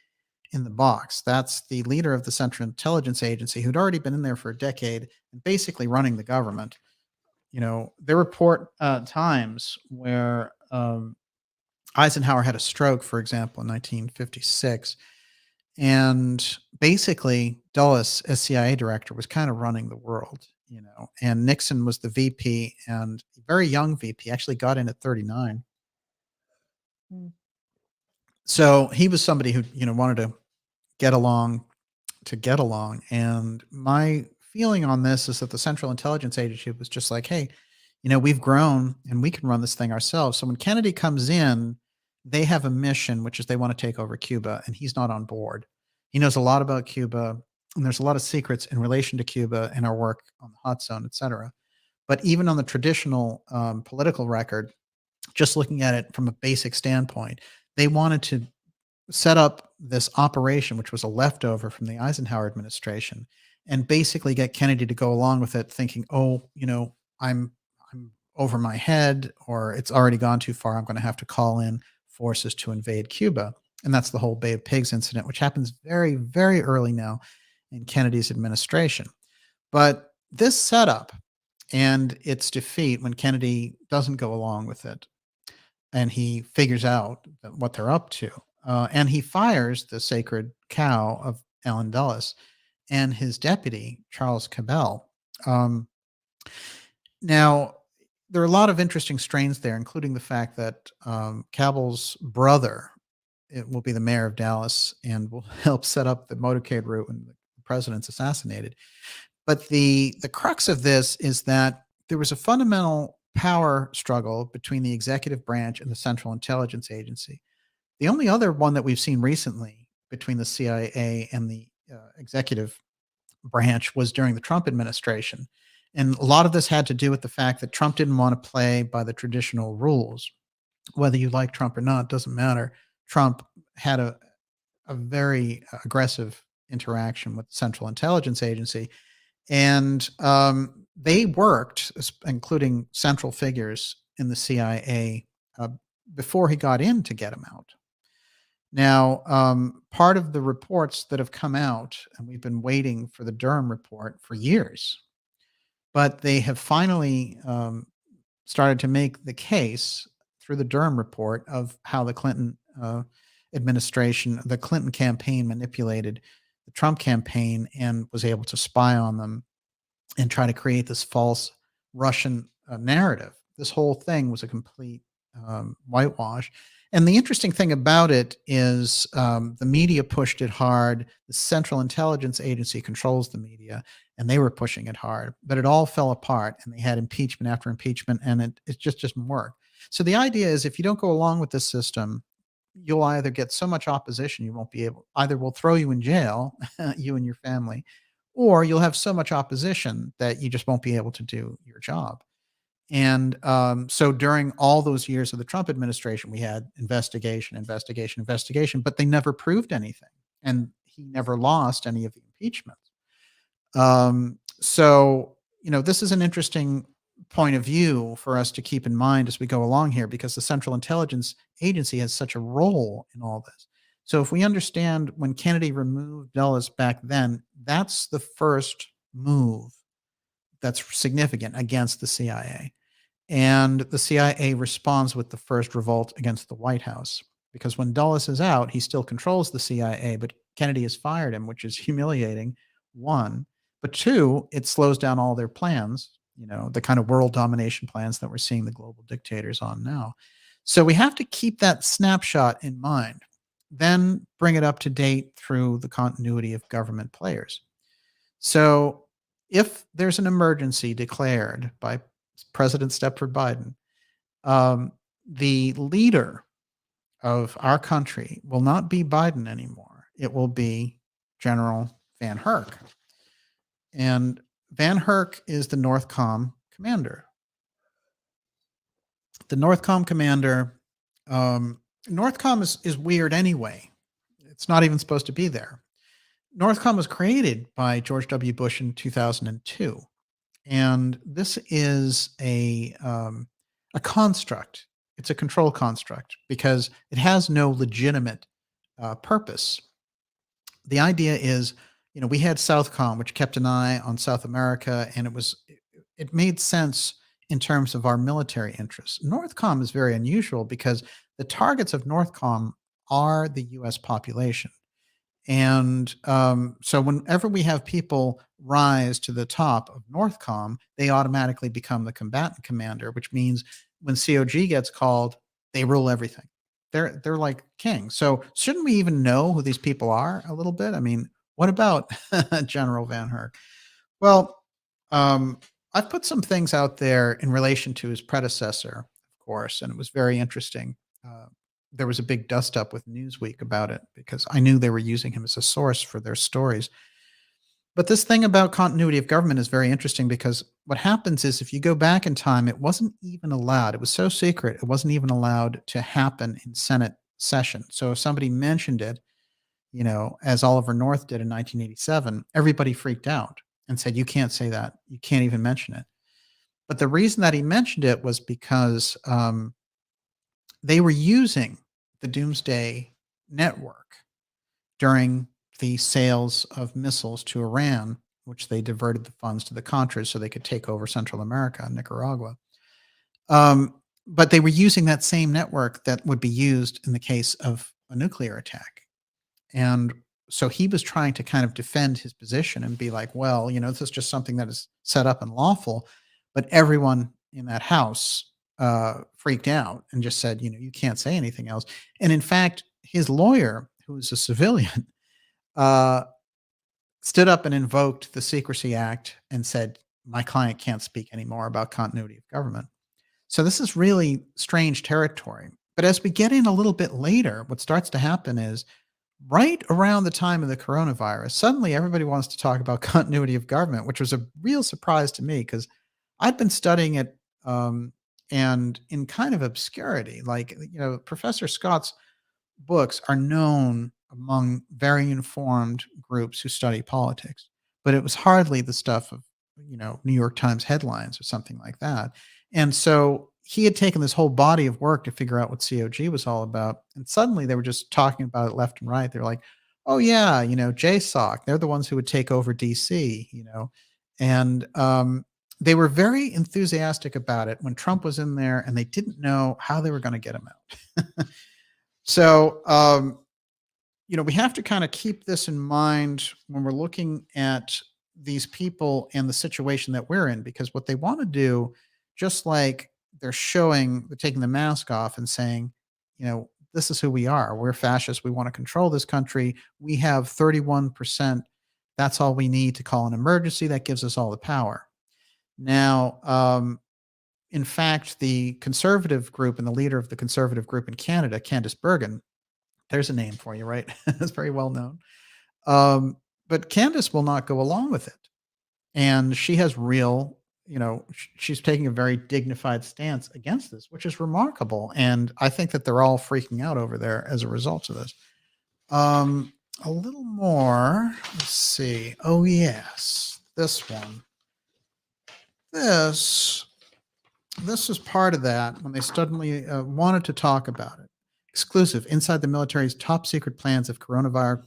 in the box. That's the leader of the Central Intelligence Agency who'd already been in there for a decade and basically running the government. There report times where Eisenhower had a stroke, for example, in 1956. And basically, Dulles, as CIA director, was kind of running the world, and Nixon was the VP, and a very young VP, actually got in at 39. So he was somebody who, wanted to get along to get along. And my feeling on this is that the Central Intelligence Agency was just like, hey, we've grown and we can run this thing ourselves. So when Kennedy comes in, they have a mission, which is they want to take over Cuba, and he's not on board. He knows a lot about Cuba, and there's a lot of secrets in relation to Cuba and our work on the hot zone, et cetera. But even on the traditional political record, just looking at it from a basic standpoint, they wanted to set up this operation, which was a leftover from the Eisenhower administration, and basically get Kennedy to go along with it, thinking, oh, I'm over my head, or it's already gone too far. I'm going to have to call in forces to invade Cuba. And that's the whole Bay of Pigs incident, which happens very, very early now in Kennedy's administration. But this setup and its defeat when Kennedy doesn't go along with it, and he figures out what they're up to, and he fires the sacred cow of Allen Dulles and his deputy, Charles Cabell. Now, there are a lot of interesting strains there, including the fact that Cabell's brother will be the mayor of Dallas and will help set up the motorcade route when the president's assassinated. But the crux of this is that there was a fundamental power struggle between the executive branch and the Central Intelligence Agency. The only other one that we've seen recently between the CIA and the executive branch was during the Trump administration. And a lot of this had to do with the fact that Trump didn't want to play by the traditional rules. Whether you like Trump or not, doesn't matter. Trump had a very aggressive interaction with the Central Intelligence Agency. And they worked, including central figures in the CIA, before he got in to get him out. Now, part of the reports that have come out, and we've been waiting for the Durham report for years, but they have finally started to make the case through the Durham report of how the Clinton administration, the Clinton campaign manipulated the Trump campaign and was able to spy on them and try to create this false Russian narrative. This whole thing was a complete whitewash. And the interesting thing about it is the media pushed it hard. The Central Intelligence Agency controls the media, and they were pushing it hard. But it all fell apart, and they had impeachment after impeachment, and it just didn't work. So the idea is if you don't go along with this system, you'll either get so much opposition you won't be able, either we'll throw you in jail, you and your family, or you'll have so much opposition that you just won't be able to do your job. And so during all those years of the Trump administration, we had investigation, investigation, investigation, but they never proved anything. And he never lost any of the impeachment. So, this is an interesting point of view for us to keep in mind as we go along here, because the Central Intelligence Agency has such a role in all this. So if we understand when Kennedy removed Dulles back then, that's the first move that's significant against the CIA. And the CIA responds with the first revolt against the White House, because when Dulles is out, he still controls the CIA, but Kennedy has fired him, which is humiliating, one. But two, it slows down all their plans, the kind of world domination plans that we're seeing the global dictators on now. So we have to keep that snapshot in mind, then bring it up to date through the continuity of government players. So if there's an emergency declared by President Stepford Biden, the leader of our country will not be Biden anymore. It will be General Van Herk. And Van Herk is the Northcom commander. The Northcom commander, Northcom is weird anyway. It's not even supposed to be there. Northcom was created by George W. Bush in 2002. And this is a construct. It's a control construct because it has no legitimate purpose. The idea is, we had Southcom, which kept an eye on South America, and it made sense in terms of our military interests. Northcom is very unusual because the targets of Northcom are the U.S. population. And so whenever we have people rise to the top of Northcom, they automatically become the combatant commander, which means when COG gets called, they rule everything. They're like king. So shouldn't we even know who these people are a little bit? I mean, what about General Van Herk? Well, I've put some things out there in relation to his predecessor, of course, and it was very interesting. There was a big dust up with Newsweek about it because I knew they were using him as a source for their stories. But this thing about continuity of government is very interesting because what happens is if you go back in time, it wasn't even allowed. It was so secret, it wasn't even allowed to happen in Senate session. So if somebody mentioned it, as Oliver North did in 1987, everybody freaked out and said, you can't say that. You can't even mention it. But the reason that he mentioned it was because they were using the Doomsday network during the sales of missiles to Iran, which they diverted the funds to the Contras so they could take over Central America and Nicaragua. But they were using that same network that would be used in the case of a nuclear attack. And so he was trying to kind of defend his position and be like, well, this is just something that is set up and lawful. But everyone in that house freaked out and just said, you can't say anything else. And in fact, his lawyer, who was a civilian, stood up and invoked the Secrecy Act and said, my client can't speak anymore about continuity of government. So this is really strange territory. But as we get in a little bit later, what starts to happen is right around the time of the coronavirus, suddenly everybody wants to talk about continuity of government, which was a real surprise to me because I'd been studying it and in kind of obscurity. Like, Professor Scott's books are known among very informed groups who study politics, but it was hardly the stuff of, New York Times headlines or something like that. And so he had taken this whole body of work to figure out what COG was all about. And suddenly they were just talking about it left and right. They're like, oh, yeah, JSOC, they're the ones who would take over DC. And they were very enthusiastic about it when Trump was in there, and they didn't know how they were going to get him out. So, we have to kind of keep this in mind when we're looking at these people and the situation that we're in, because what they want to do, just like they're taking the mask off and saying, this is who we are. We're fascists. We want to control this country. We have 31%. That's all we need to call an emergency. That gives us all the power. Now, in fact, the conservative group and the leader of the conservative group in Canada, Candice Bergen, there's a name for you, right? It's very well known. But Candace will not go along with it. And she has real, she's taking a very dignified stance against this, which is remarkable. And I think that they're all freaking out over there as a result of this. A little more. Let's see. Oh, yes. This one. This is part of that when they suddenly wanted to talk about it. Exclusive inside the military's top secret plans if coronavirus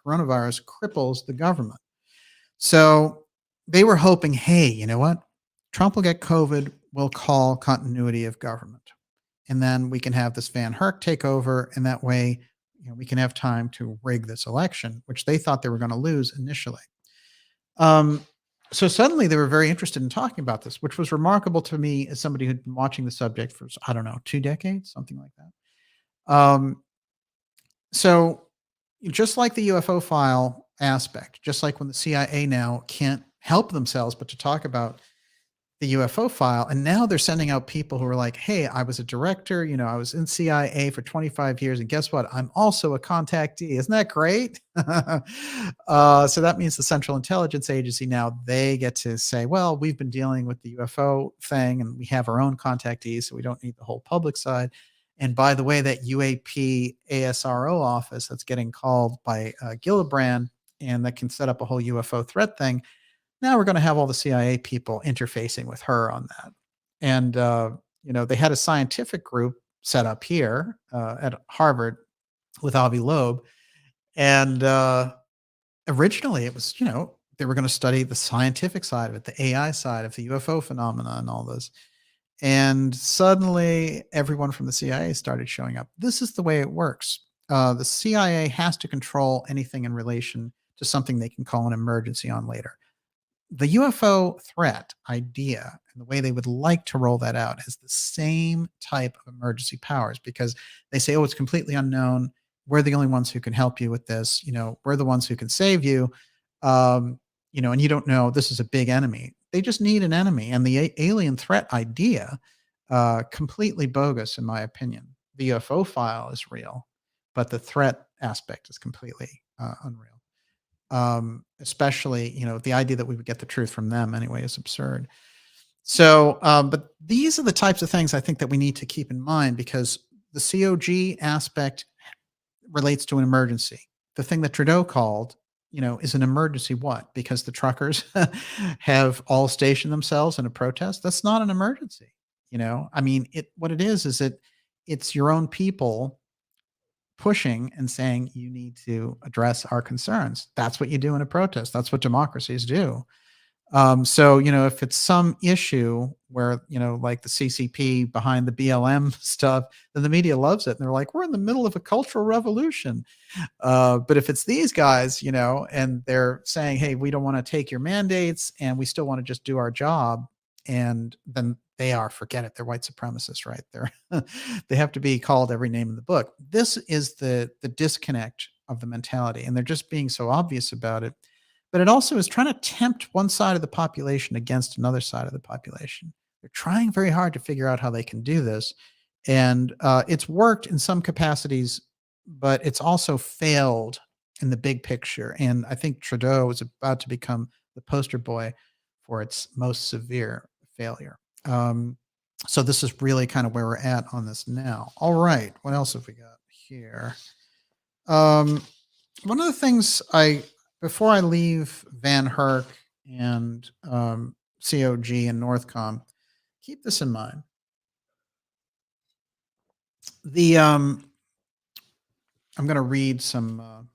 cripples the government. So they were hoping, hey, you know what? Trump will get COVID. We'll call continuity of government. And then we can have this Van Herk take over. And that way, we can have time to rig this election, which they thought they were going to lose initially. So suddenly they were very interested in talking about this, which was remarkable to me as somebody who'd been watching the subject for, I don't know, 2 decades, something like that. So just like the UFO file aspect, just like when the CIA now can't help themselves but to talk about the UFO file, and now they're sending out people who are like, hey, I was a director, I was in CIA for 25 years, and guess what? I'm also a contactee. Isn't that great? So that means the Central Intelligence Agency now, they get to say, well, we've been dealing with the UFO thing, and we have our own contactees, so we don't need the whole public side. And by the way, that UAP ASRO office that's getting called by Gillibrand, and that can set up a whole UFO threat thing, now we're going to have all the CIA people interfacing with her on that. And, they had a scientific group set up here at Harvard with Avi Loeb. And originally it was, they were going to study the scientific side of it, the AI side of the UFO phenomena and all this. And suddenly everyone from the CIA started showing up. This is the way it works. The CIA has to control anything in relation to something they can call an emergency on later. The UFO threat idea and the way they would like to roll that out is the same type of emergency powers, because they say, oh, it's completely unknown. We're the only ones who can help you with this. We're the ones who can save you. And you don't know this is a big enemy. They just need an enemy. And the alien threat idea, completely bogus, in my opinion. The UFO file is real, but the threat aspect is completely unreal. Especially, the idea that we would get the truth from them anyway is absurd. So, but these are the types of things I think that we need to keep in mind, because the COG aspect relates to an emergency. The thing that Trudeau called, is an emergency. What? Because the truckers have all stationed themselves in a protest. That's not an emergency. What it is it's your own people pushing and saying you need to address our concerns. That's what you do in a protest. That's what democracies do. So, if it's some issue where, like the CCP behind the BLM stuff, then the media loves it. And they're like, we're in the middle of a cultural revolution. But if it's these guys, and they're saying, hey, we don't want to take your mandates and we still want to just do our job, and then forget it. They're white supremacists, right? They have to be called every name in the book. This is the disconnect of the mentality, and they're just being so obvious about it. But it also is trying to tempt one side of the population against another side of the population. They're trying very hard to figure out how they can do this. And it's worked in some capacities, but it's also failed in the big picture. And I think Trudeau is about to become the poster boy for its most severe failure. So this is really kind of where we're at on this now. All right. What else have we got here? One of the things before I leave Van Herk and COG and Northcom, keep this in mind. The I'm going to read some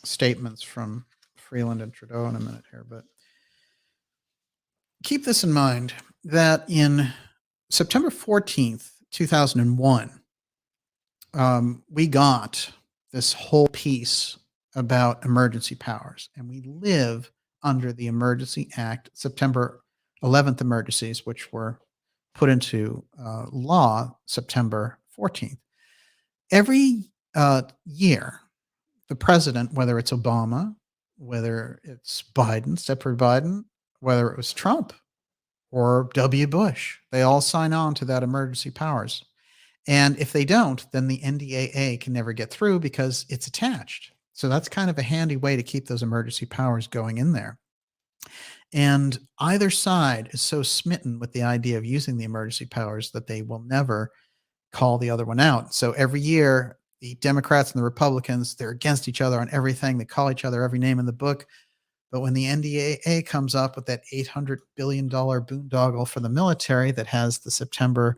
statements from Freeland and Trudeau in a minute here, but keep this in mind that in September 14th, 2001, we got this whole piece about emergency powers, and we live under the Emergency Act, September 11th emergencies, which were put into law September 14th. Every year, the president, whether it's Obama, whether it's Biden, Stepford Biden, whether it was Trump or W. Bush, they all sign on to that emergency powers. And if they don't, then the NDAA can never get through because it's attached. So that's kind of a handy way to keep those emergency powers going in there. And either side is so smitten with the idea of using the emergency powers that they will never call the other one out. So every year, the Democrats and the Republicans, they're against each other on everything. They call each other every name in the book. But when the NDAA comes up with that $800 billion boondoggle for the military that has the September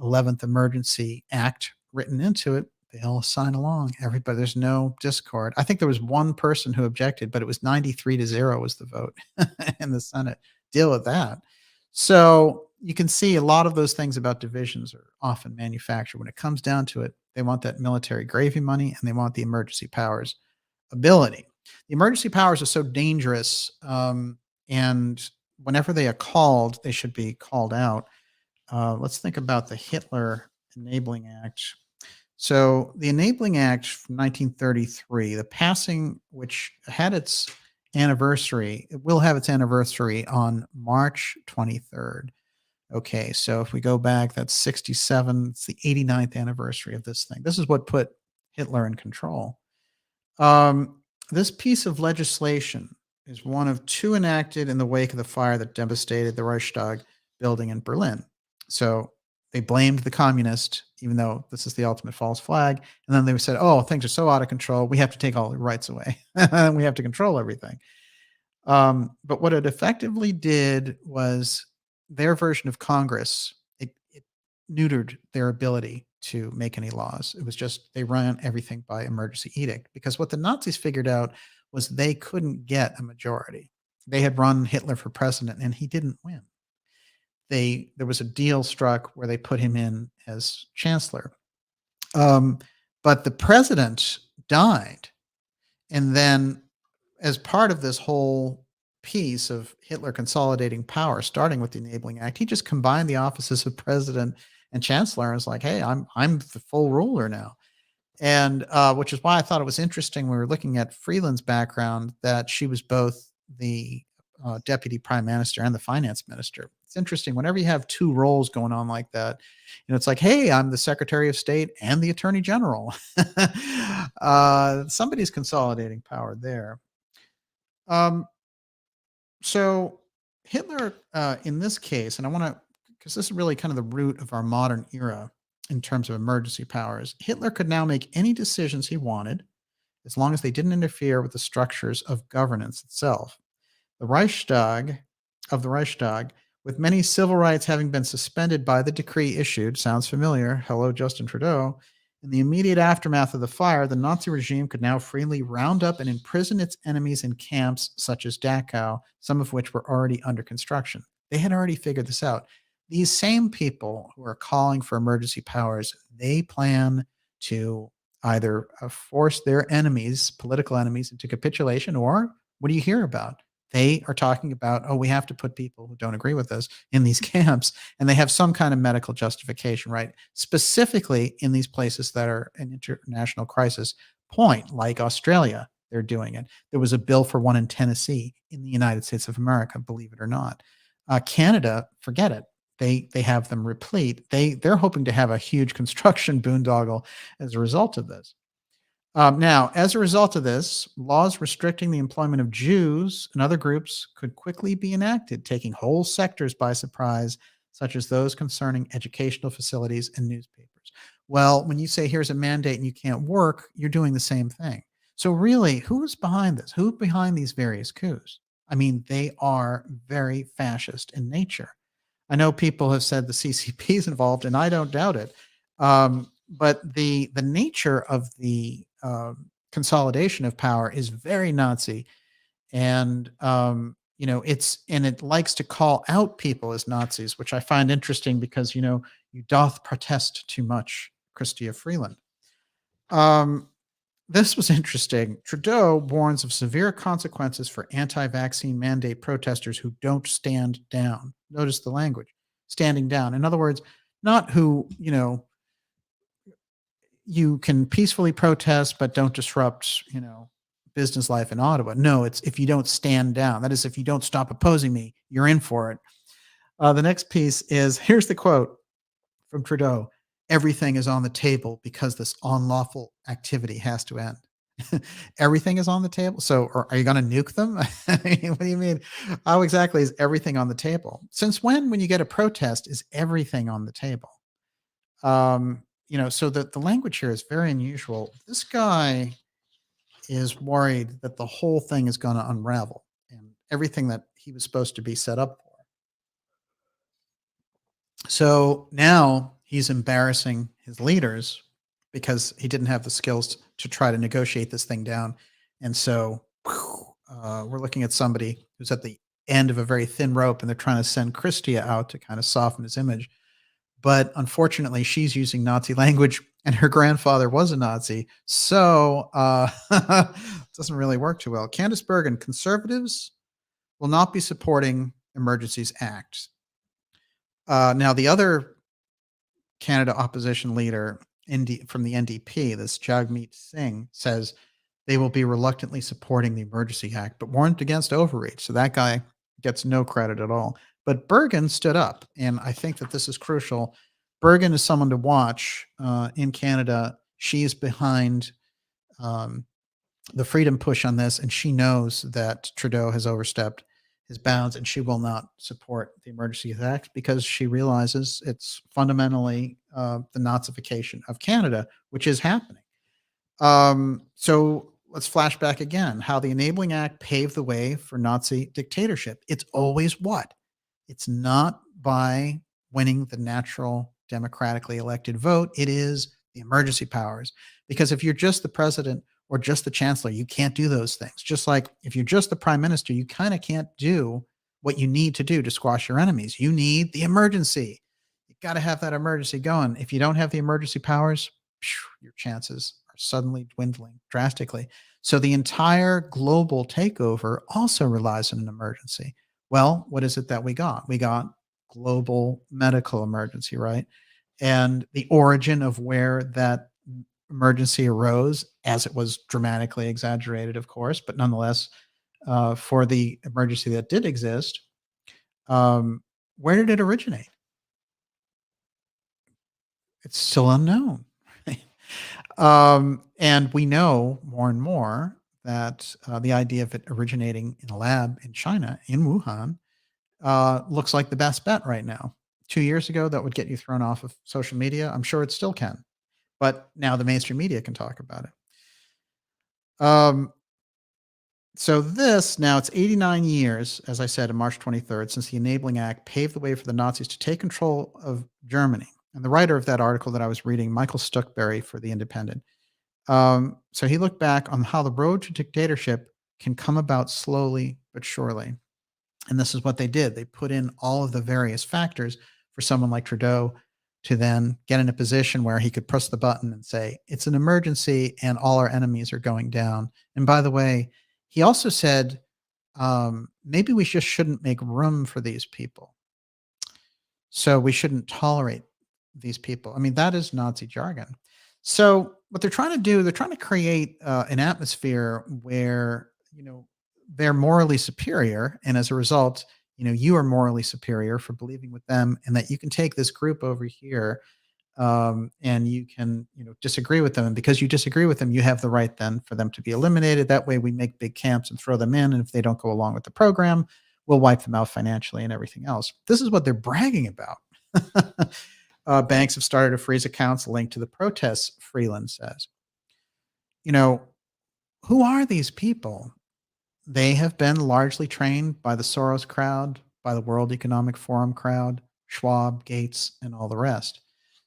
11th Emergency Act written into it, they all sign along. Everybody, there's no discord. I think there was one person who objected, but it was 93-0 was the vote in the Senate. Deal with that. So you can see a lot of those things about divisions are often manufactured. When it comes down to it, they want that military gravy money and they want the emergency powers ability. The emergency powers are so dangerous, and whenever they are called, they should be called out. Let's think about the Hitler Enabling Act. So the Enabling Act from 1933, the passing, which had its anniversary, it will have its anniversary on March 23rd. Okay, so if we go back, that's 67. It's the 89th anniversary of this thing. This is what put Hitler in control. This piece of legislation is one of two enacted in the wake of the fire that devastated the Reichstag building in Berlin. So they blamed the communist, even though this is the ultimate false flag. And then they said, oh, things are so out of control. We have to take all the rights away. We have to control everything. But what it effectively did was their version of Congress, it neutered their ability to make any laws. It was just they ran everything by emergency edict, because what the Nazis figured out was they couldn't get a majority. They had run Hitler for president and he didn't win. There was a deal struck where they put him in as chancellor. But the president died. And then as part of this whole piece of Hitler consolidating power, starting with the Enabling Act, he just combined the offices of president and chancellor and was like, hey, I'm the full ruler now. And which is why I thought it was interesting when we were looking at Freeland's background that she was both the deputy prime minister and the finance minister. It's interesting whenever you have two roles going on like that. It's like, hey, I'm the secretary of state and the attorney general. Somebody's consolidating power there. So Hitler, in this case, and I want to, because this is really kind of the root of our modern era in terms of emergency powers, Hitler could now make any decisions he wanted as long as they didn't interfere with the structures of governance itself. The Reichstag, with many civil rights having been suspended by the decree issued, sounds familiar, hello, Justin Trudeau. In the immediate aftermath of the fire, the Nazi regime could now freely round up and imprison its enemies in camps such as Dachau, some of which were already under construction. They had already figured this out. These same people who are calling for emergency powers, they plan to either force their enemies, political enemies, into capitulation, or what do you hear about? They are talking about, oh, we have to put people who don't agree with us in these camps, and they have some kind of medical justification, right? Specifically in these places that are an international crisis point, like Australia, they're doing it. There was a bill for one in Tennessee in the United States of America, believe it or not. Canada, forget it. They have them replete. They're hoping to have a huge construction boondoggle as a result of this. Now, as a result of this, laws restricting the employment of Jews and other groups could quickly be enacted, taking whole sectors by surprise, such as those concerning educational facilities and newspapers. Well, when you say here's a mandate and you can't work, you're doing the same thing. So really, who's behind this? Who's behind these various coups? I mean, they are very fascist in nature. I know people have said the CCP is involved, and I don't doubt it. But the nature of the consolidation of power is very Nazi, and it likes to call out people as Nazis, which I find interesting because you doth protest too much, Christia Freeland. This was interesting. Trudeau warns of severe consequences for anti-vaccine mandate protesters who don't stand down. Notice the language, standing down. In other words, not who, you can peacefully protest, but don't disrupt, business life in Ottawa. No, it's if you don't stand down. That is, if you don't stop opposing me, you're in for it. The next piece is here's the quote from Trudeau: "Everything is on the table because this unlawful activity has to end." Everything is on the table. So, are you going to nuke them? I mean, what do you mean? How exactly is everything on the table? Since when you get a protest, is everything on the table? So the language here is very unusual. This guy is worried that the whole thing is going to unravel and everything that he was supposed to be set up for. So now he's embarrassing his leaders because he didn't have the skills to try to negotiate this thing down. And so we're looking at somebody who's at the end of a very thin rope, and they're trying to send Christia out to kind of soften his image. But unfortunately, she's using Nazi language, and her grandfather was a Nazi. So it doesn't really work too well. Candice Bergen: "Conservatives will not be supporting Emergencies Act." Now, the other Canada opposition leader from the NDP, this Jagmeet Singh, says they will be reluctantly supporting the Emergency Act, but warned against overreach. So that guy gets no credit at all. But Bergen stood up, and I think that this is crucial. Bergen is someone to watch in Canada. She's behind the freedom push on this, and she knows that Trudeau has overstepped his bounds, and she will not support the Emergency Act because she realizes it's fundamentally the Nazification of Canada, which is happening. So let's flash back again. How the Enabling Act paved the way for Nazi dictatorship. It's always what? It's not by winning the natural democratically elected vote. It is the emergency powers. Because if you're just the president or just the chancellor, you can't do those things. Just like if you're just the prime minister, you kind of can't do what you need to do to squash your enemies. You need the emergency. You got to have that emergency going. If you don't have the emergency powers, your chances are suddenly dwindling drastically. So the entire global takeover also relies on an emergency. Well, what is it that we got? We got global medical emergency, right? And the origin of where that emergency arose, as it was dramatically exaggerated, of course, but nonetheless, for the emergency that did exist, where did it originate? It's still unknown. And we know more and more that the idea of it originating in a lab in China, in Wuhan, looks like the best bet right now. 2 years ago, that would get you thrown off of social media. I'm sure it still can, but now the mainstream media can talk about it. So this now it's 89 years, as I said, on March 23rd, since the Enabling Act paved the way for the Nazis to take control of Germany. And the writer of that article that I was reading, Michael Stuckberry for The Independent, so he looked back on how the road to dictatorship can come about slowly but surely. And this is what they did. They put in all of the various factors for someone like Trudeau to then get in a position where he could press the button and say, it's an emergency and all our enemies are going down. And by the way, he also said, maybe we just shouldn't make room for these people. So we shouldn't tolerate these people. I mean, that is Nazi jargon. So what they're trying to do, they're trying to create an atmosphere where, they're morally superior. And as a result, you are morally superior for believing with them, and that you can take this group over here and you can, disagree with them. And because you disagree with them, you have the right then for them to be eliminated. That way we make big camps and throw them in. And if they don't go along with the program, we'll wipe them out financially and everything else. This is what they're bragging about. Banks have started to freeze accounts linked to the protests, Freeland says. You know, who are these people? They have been largely trained by the Soros crowd, by the World Economic Forum crowd, Schwab, Gates, and all the rest.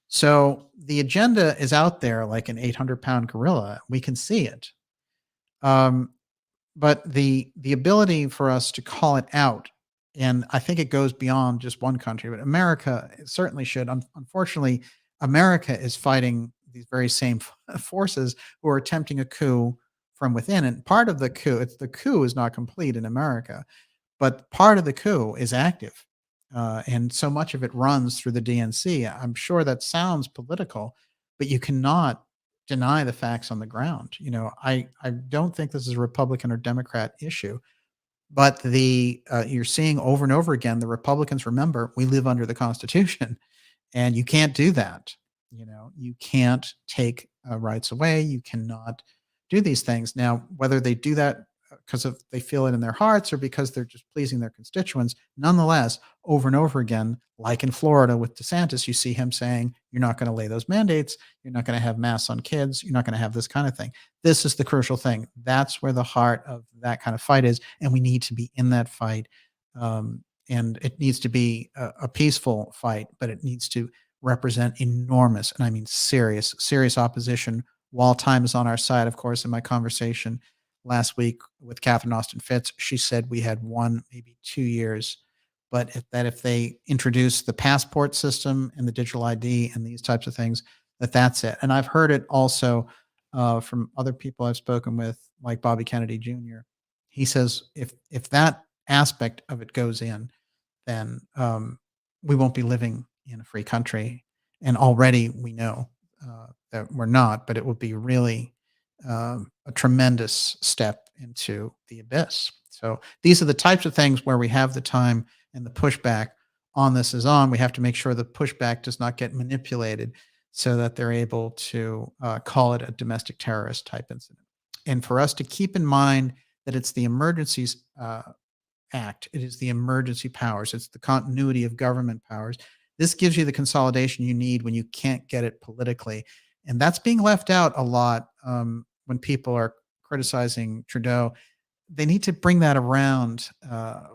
So the agenda is out there like an 800-pound gorilla. We can see it. Um, but the ability for us to call it out, and I think it goes beyond just one country, but America certainly should. Unfortunately, America is fighting these very same forces who are attempting a coup from within. And part of the coup is not complete in America, but part of the coup is active, and so much of it runs through the DNC. I'm sure that sounds political, but you cannot deny the facts on the ground. I don't think this is a Republican or Democrat issue, but you're seeing over and over again the Republicans remember we live under the Constitution, and you can't do that. You can't take rights away. You cannot do these things. Now, whether they do that because of they feel it in their hearts or because they're just pleasing their constituents, nonetheless, over and over again, like in Florida with DeSantis, you see him saying, "You're not going to lay those mandates. You're not going to have masks on kids. You're not going to have this kind of thing." This is the crucial thing. That's where the heart of that kind of fight is, and we need to be in that fight. And it needs to be a peaceful fight, but it needs to represent enormous, and I mean serious, serious opposition while time is on our side. Of course, in my conversation last week with Catherine Austin Fitz, she said we had 1, maybe 2 years, but if they introduce the passport system and the digital ID and these types of things, that's it. And I've heard it also from other people I've spoken with, like Bobby Kennedy Jr. He says if that aspect of it goes in, then we won't be living in a free country. And already we know that we're not, but it will be really a tremendous step into the abyss. So these are the types of things where we have the time and the pushback on this is on. We have to make sure the pushback does not get manipulated so that they're able to call it a domestic terrorist type incident. And for us to keep in mind that it's the emergencies act. It is the emergency powers. It's the continuity of government powers. This gives you the consolidation you need when you can't get it politically. And that's being left out a lot when people are criticizing Trudeau. They need to bring that around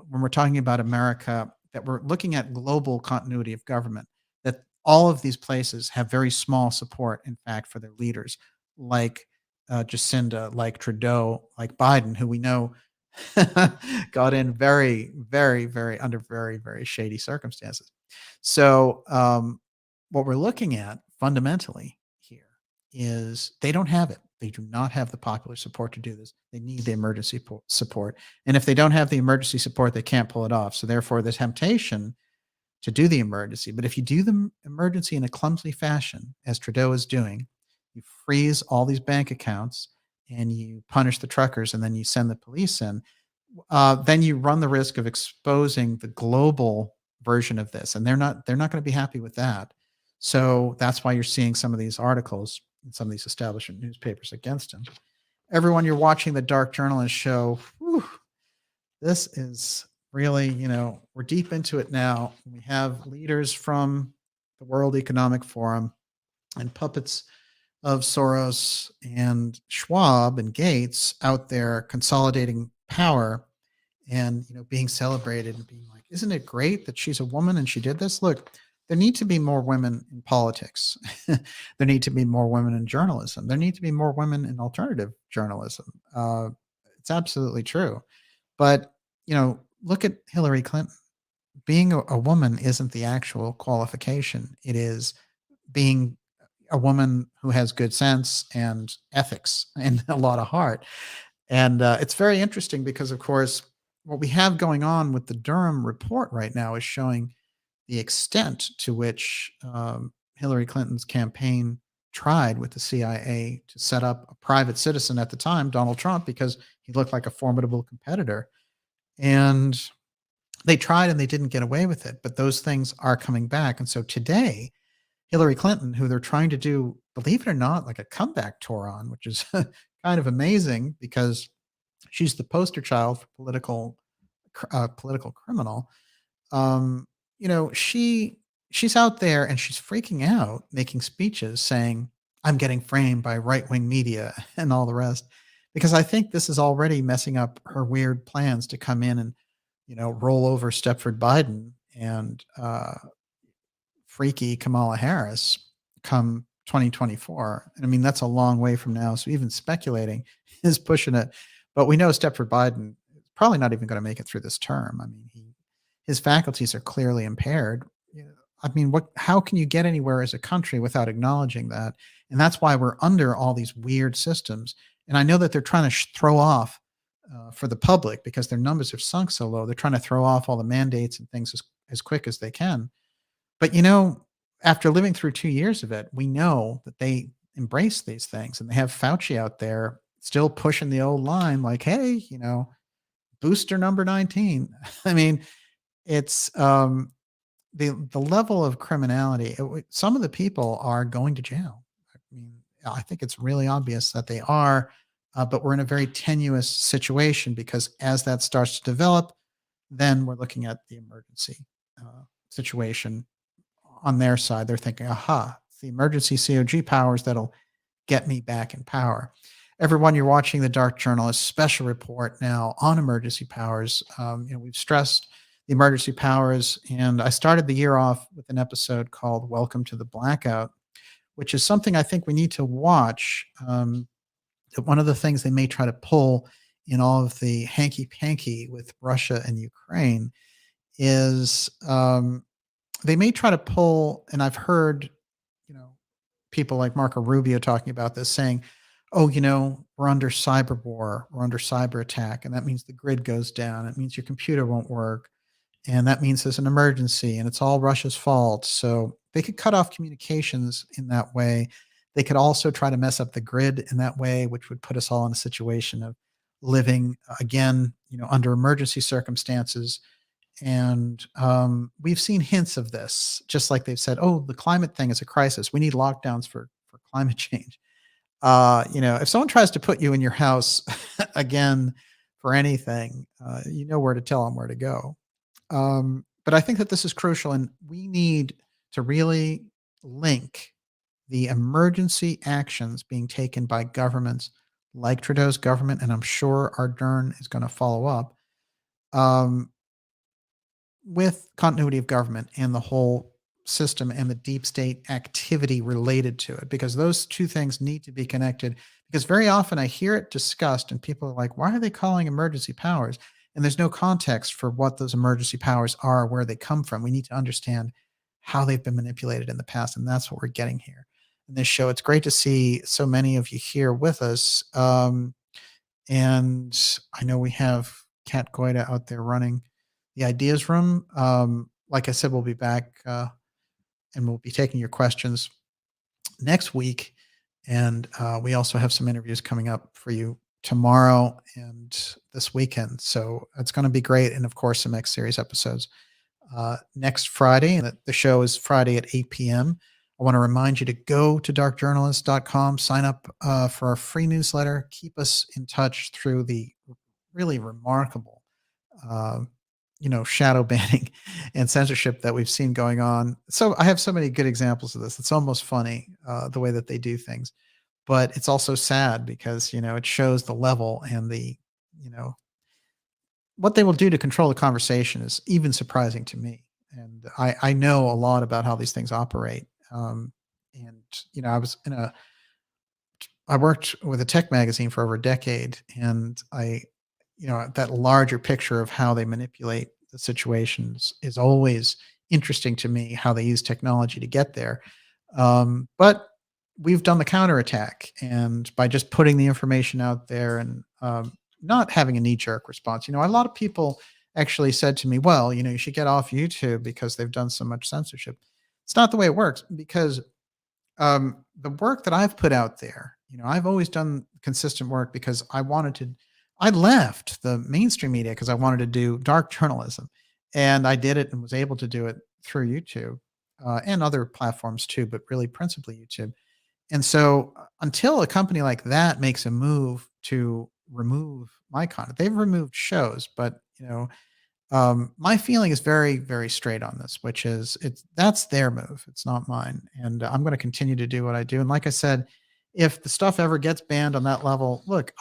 when we're talking about America, that we're looking at global continuity of government, that all of these places have very small support, in fact, for their leaders, like Jacinda, like Trudeau, like Biden, who we know got in very, very, very under very, very shady circumstances. So, what we're looking at fundamentally here is they don't have it. They do not have the popular support to do this. They need the emergency support. And if they don't have the emergency support, they can't pull it off. So, therefore, the temptation to do the emergency. But if you do the emergency in a clumsy fashion, as Trudeau is doing, you freeze all these bank accounts and you punish the truckers and then you send the police in, then you run the risk of exposing the global version of this, and they're not going to be happy with that. So that's why you're seeing some of these articles in some of these establishment newspapers against him. Everyone, you're watching the Dark Journalist Show. Whew, this is really, we're deep into it now. We have leaders from the World Economic Forum and puppets of Soros and Schwab and Gates out there consolidating power and being celebrated and being like, isn't it great that she's a woman and she did this? Look, there need to be more women in politics. There need to be more women in journalism. There need to be more women in alternative journalism. It's absolutely true. But look at Hillary Clinton. Being a woman isn't the actual qualification. It is being a woman who has good sense and ethics and a lot of heart. And it's very interesting because, of course, what we have going on with the Durham report right now is showing the extent to which Hillary Clinton's campaign tried with the CIA to set up a private citizen at the time, Donald Trump, because he looked like a formidable competitor. And they tried and they didn't get away with it. But those things are coming back. And so today, Hillary Clinton, who they're trying to do, believe it or not, like a comeback tour on, which is kind of amazing because she's the poster child for political criminal. She's out there and she's freaking out, making speeches saying, "I'm getting framed by right wing media" and all the rest. because I think this is already messing up her weird plans to come in and, roll over Stepford Biden and freaky Kamala Harris come 2024. And I mean, that's a long way from now. So even speculating is pushing it. But we know Stepford Biden is probably not even going to make it through this term. I mean, his faculties are clearly impaired. You know, I mean, how can you get anywhere as a country without acknowledging that? And that's why we're under all these weird systems. And I know that they're trying to throw off for the public because their numbers have sunk so low. They're trying to throw off all the mandates and things as quick as they can. But, after living through 2 years of it, we know that they embrace these things, and they have Fauci out there still pushing the old line like, "Hey, booster number 19." I mean, it's, the level of criminality. Some of the people are going to jail. I mean, I think it's really obvious that they are, but we're in a very tenuous situation because as that starts to develop, then we're looking at the emergency, situation on their side. They're thinking, aha, it's the emergency COG powers that'll get me back in power. Everyone, you're watching the Dark Journalist special report now on emergency powers. We've stressed the emergency powers, and I started the year off with an episode called Welcome to the Blackout, which is something I think we need to watch. One of the things they may try to pull in all of the hanky panky with Russia and Ukraine is they may try to pull, and I've heard, you know, people like Marco Rubio talking about this, saying, "Oh, we're under cyber war, we're under cyber attack, and that means the grid goes down. It means your computer won't work, and that means there's an emergency, and it's all Russia's fault." So they could cut off communications in that way. They could also try to mess up the grid in that way, which would put us all in a situation of living again, under emergency circumstances. And we've seen hints of this, just like they've said, "Oh, the climate thing is a crisis. We need lockdowns for climate change." If someone tries to put you in your house again for anything, you know where to tell them where to go. But I think that this is crucial, and we need to really link the emergency actions being taken by governments like Trudeau's government, and I'm sure Ardern is going to follow up. Um, with continuity of government and the whole system and the deep state activity related to it, because those two things need to be connected. Because very often I hear it discussed and people are like, why are they calling emergency powers? And there's no context for what those emergency powers are, where they come from. We need to understand how they've been manipulated in the past. And that's what we're getting here in this show. It's great to see so many of you here with us. And I know we have Kat Goida out there running the ideas room. Like I said, we'll be back and we'll be taking your questions next week. And we also have some interviews coming up for you tomorrow and this weekend. So it's going to be great. And of course, some X series episodes next Friday. And the show is Friday at 8 p.m. I want to remind you to go to darkjournalist.com, sign up for our free newsletter, keep us in touch through the really remarkable shadow banning and censorship that we've seen going on. So I have so many good examples of this. It's almost funny the way that they do things, but it's also sad because, it shows the level and what they will do to control the conversation is even surprising to me. And I know a lot about how these things operate. And I worked with a tech magazine for over a decade, and that larger picture of how they manipulate the situations is always interesting to me, how they use technology to get there. But we've done the counterattack, and by just putting the information out there and not having a knee-jerk response. A lot of people actually said to me, well, you should get off YouTube because they've done so much censorship. It's not the way it works, because the work that I've put out there, I've always done consistent work because I left the mainstream media because I wanted to do dark journalism, and I did it and was able to do it through YouTube and other platforms too, but really principally YouTube. And so until a company like that makes a move to remove my content, they've removed shows, but my feeling is very, very straight on this, which is that's their move. It's not mine. And I'm going to continue to do what I do. And like I said, if the stuff ever gets banned on that level, look,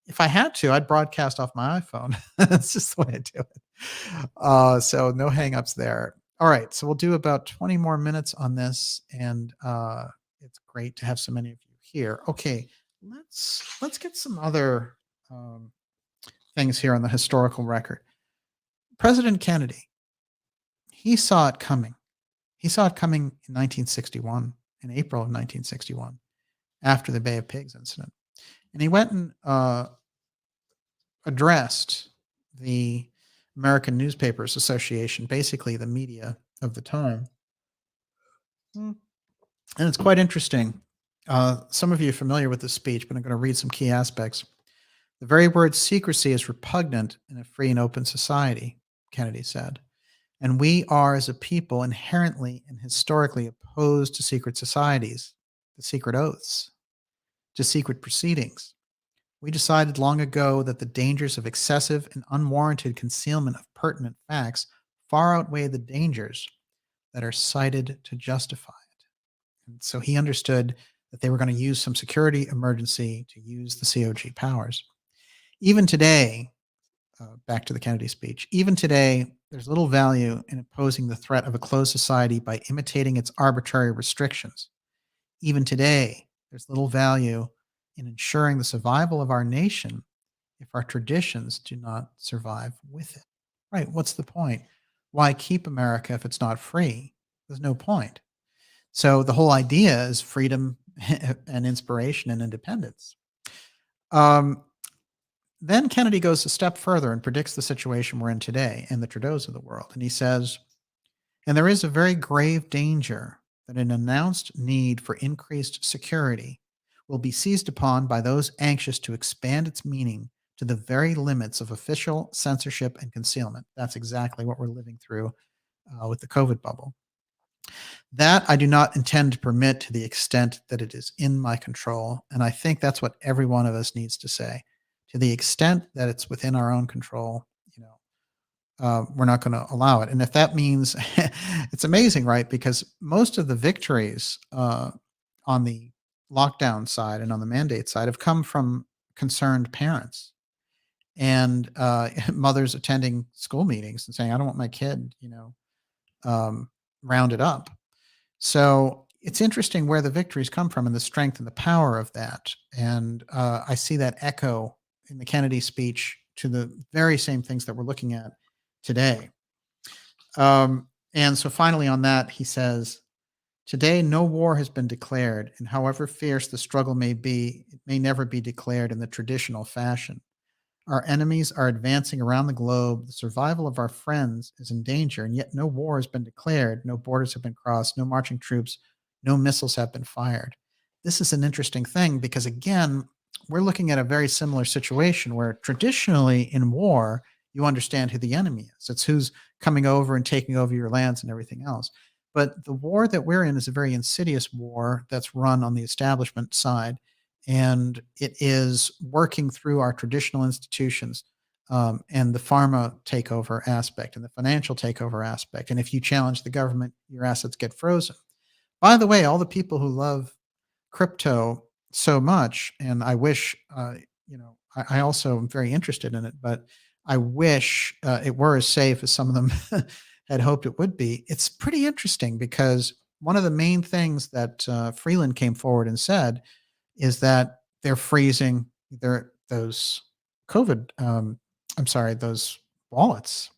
If I had to, I'd broadcast off my iPhone. That's just the way I do it. So no hangups there. All right, so we'll do about 20 more minutes on this, and it's great to have so many of you here. Okay, let's get some other um, things here on the historical record. President Kennedy, he saw it coming. He saw it coming in 1961, in April of 1961, after the Bay of Pigs incident, and he went and addressed the American Newspapers Association, basically the media of the time. And it's quite interesting. Some of you are familiar with this speech, but I'm going to read some key aspects. The very word secrecy is repugnant in a free and open society, Kennedy said. And we are, as a people, inherently and historically opposed to secret societies, to secret oaths, to secret proceedings. We decided long ago that the dangers of excessive and unwarranted concealment of pertinent facts far outweigh the dangers that are cited to justify it. And so he understood that they were going to use some security emergency to use the COG powers. Even today, back to the Kennedy speech, even today, there's little value in opposing the threat of a closed society by imitating its arbitrary restrictions. Even today, there's little value in ensuring the survival of our nation if our traditions do not survive with it. Right? What's the point? Why keep America if it's not free? There's no point. So the whole idea is freedom and inspiration and independence. Then Kennedy goes a step further and predicts the situation we're in today and the Trudeaus of the world. And he says, and there is a very grave danger that an announced need for increased security will be seized upon by those anxious to expand its meaning to the very limits of official censorship and concealment. That's exactly what we're living through with the COVID bubble. That I do not intend to permit to the extent that it is in my control. And I think that's what every one of us needs to say. To the extent that it's within our own control, we're not going to allow it. And if that means, it's amazing, right? Because most of the victories on the lockdown side and on the mandate side have come from concerned parents and mothers attending school meetings and saying, I don't want my kid, rounded up. So it's interesting where the victories come from and the strength and the power of that. And I see that echo in the Kennedy speech to the very same things that we're looking at today. And so finally on that, he says, today, no war has been declared, and however fierce the struggle may be, it may never be declared in the traditional fashion. Our enemies are advancing around the globe. The survival of our friends is in danger, and yet no war has been declared. No borders have been crossed. No marching troops. No missiles have been fired. This is an interesting thing because, again, we're looking at a very similar situation where traditionally in war, you understand who the enemy is. It's who's coming over and taking over your lands and everything else. But the war that we're in is a very insidious war that's run on the establishment side. And it is working through our traditional institutions and the pharma takeover aspect and the financial takeover aspect. And if you challenge the government, your assets get frozen. By the way, all the people who love crypto so much, and I wish, I also am very interested in it, but I wish it were as safe as some of them had hoped it would be. It's pretty interesting because one of the main things that Freeland came forward and said is that they're freezing those COVID, those wallets,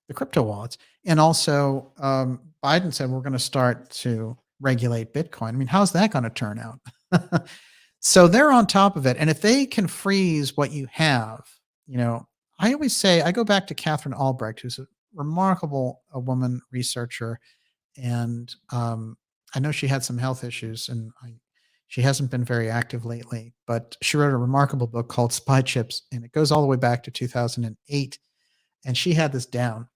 the crypto wallets. And also Biden said we're going to start to regulate Bitcoin. I mean, how's that going to turn out? So they're on top of it. And if they can freeze what you have, I always say, I go back to Catherine Albrecht, who's a remarkable woman researcher. And I know she had some health issues and she hasn't been very active lately, but she wrote a remarkable book called Spy Chips, and it goes all the way back to 2008. And she had this down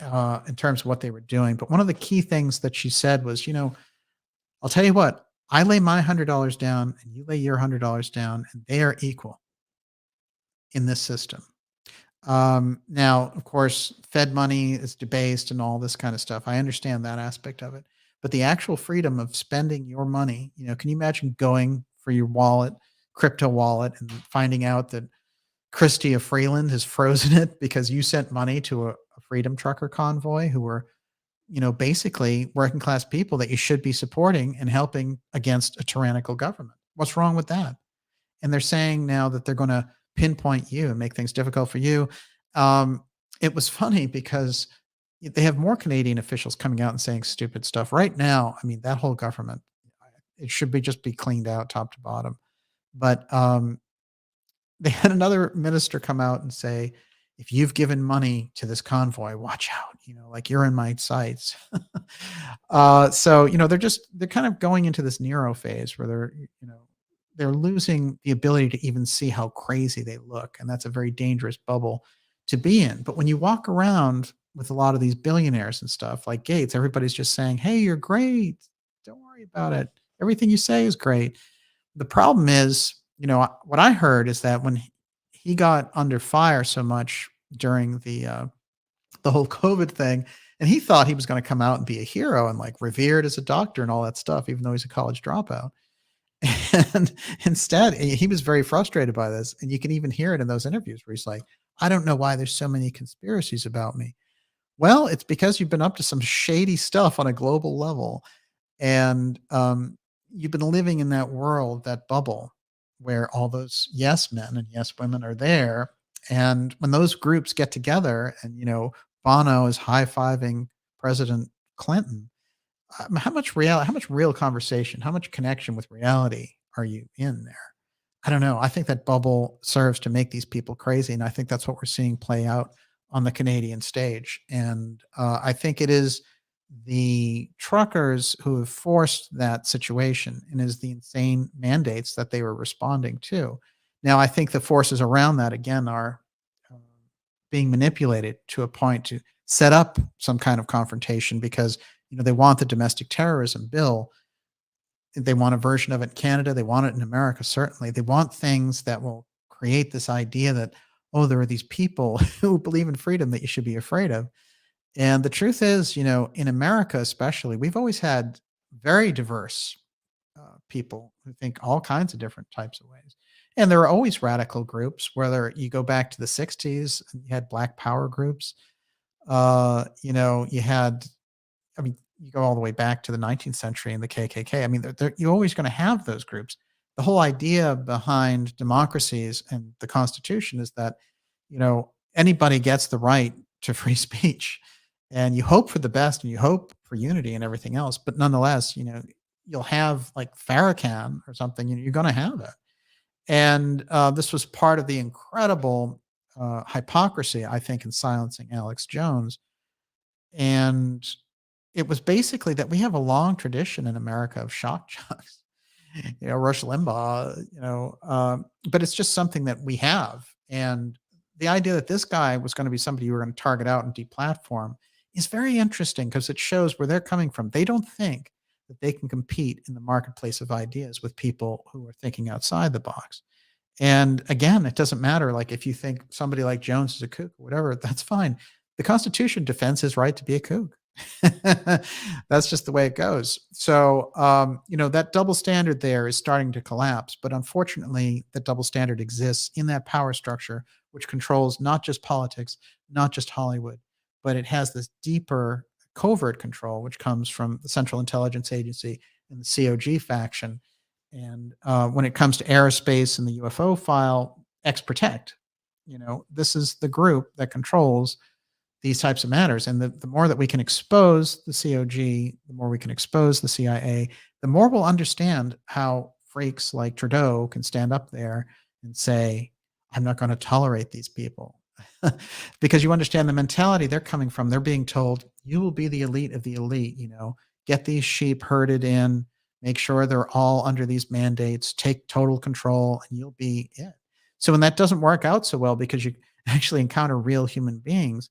in terms of what they were doing. But one of the key things that she said was, I'll tell you what, I lay my $100 down and you lay your $100 down, and they are equal in this system. Now, of course, Fed money is debased and all this kind of stuff. I understand that aspect of it. But the actual freedom of spending your money, can you imagine going for your wallet, crypto wallet, and finding out that Christie of Freeland has frozen it because you sent money to a freedom trucker convoy who were, basically working class people that you should be supporting and helping against a tyrannical government. What's wrong with that? And they're saying now that they're going to pinpoint you and make things difficult for you. Um, it was funny because they have more Canadian officials coming out and saying stupid stuff right now. I mean, that whole government, it should be just be cleaned out top to bottom. But they had another minister come out and say, if you've given money to this convoy, watch out, like you're in my sights. So, they're kind of going into this Nero phase where they're losing the ability to even see how crazy they look. And that's a very dangerous bubble to be in. But when you walk around with a lot of these billionaires and stuff like Gates, everybody's just saying, hey, you're great. Don't worry about it. Everything you say is great. The problem is, what I heard is that when he got under fire so much during the whole COVID thing, and he thought he was going to come out and be a hero and like revered as a doctor and all that stuff, even though he's a college dropout. And instead, he was very frustrated by this, and you can even hear it in those interviews where he's like, "I don't know why there's so many conspiracies about me." Well, it's because you've been up to some shady stuff on a global level, and you've been living in that world, that bubble, where all those yes men and yes women are there. And when those groups get together, and Bono is high fiving President Clinton, how much real conversation, how much connection with reality are you in there? I don't know. I think that bubble serves to make these people crazy, and I think that's what we're seeing play out on the Canadian stage. And I think it is the truckers who have forced that situation, and is the insane mandates that they were responding to. Now, I think the forces around that again are uh, being manipulated to a point to set up some kind of confrontation because they want the domestic terrorism bill. They want a version of it in Canada. They want it in America, certainly. They want things that will create this idea that, oh, there are these people who believe in freedom that you should be afraid of. And the truth is, in America especially, we've always had very diverse people who think all kinds of different types of ways. And there are always radical groups, whether you go back to the 60s, and you had black power groups. You had, I mean, you go all the way back to the 19th century and the KKK. I mean, you're always going to have those groups. The whole idea behind democracies and the Constitution is that, anybody gets the right to free speech, and you hope for the best and you hope for unity and everything else. But nonetheless, you'll have like Farrakhan or something, you're going to have it. And this was part of the incredible hypocrisy, I think, in silencing Alex Jones. And it was basically that we have a long tradition in America of shock jocks, Rush Limbaugh, but it's just something that we have. And the idea that this guy was going to be somebody you were going to target out and deplatform is very interesting because it shows where they're coming from. They don't think that they can compete in the marketplace of ideas with people who are thinking outside the box. And again, it doesn't matter. Like if you think somebody like Jones is a kook or whatever, that's fine. The Constitution defends his right to be a kook. That's just the way it goes. So, that double standard there is starting to collapse. But unfortunately, that double standard exists in that power structure, which controls not just politics, not just Hollywood, but it has this deeper covert control, which comes from the Central Intelligence Agency and the COG faction. And when it comes to aerospace and the UFO file, X Protect, this is the group that controls these types of matters. And the more that we can expose the COG, the more we can expose the CIA, the more we'll understand how freaks like Trudeau can stand up there and say, I'm not going to tolerate these people. Because you understand the mentality they're coming from. They're being told, you will be the elite of the elite, get these sheep herded in, make sure they're all under these mandates, take total control, and you'll be it. So when that doesn't work out so well because you actually encounter real human beings,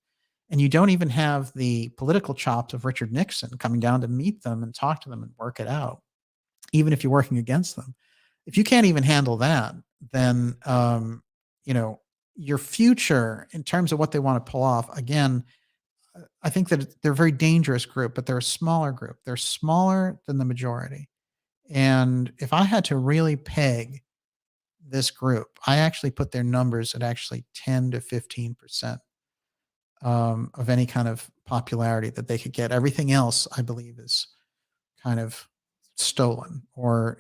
and you don't even have the political chops of Richard Nixon coming down to meet them and talk to them and work it out, even if you're working against them. If you can't even handle that, then your future in terms of what they want to pull off. Again, I think that they're a very dangerous group, but they're a smaller group. They're smaller than the majority. And if I had to really peg this group, I actually put their numbers at actually 10 to 15% of any kind of popularity that they could get. Everything else, I believe, is kind of stolen or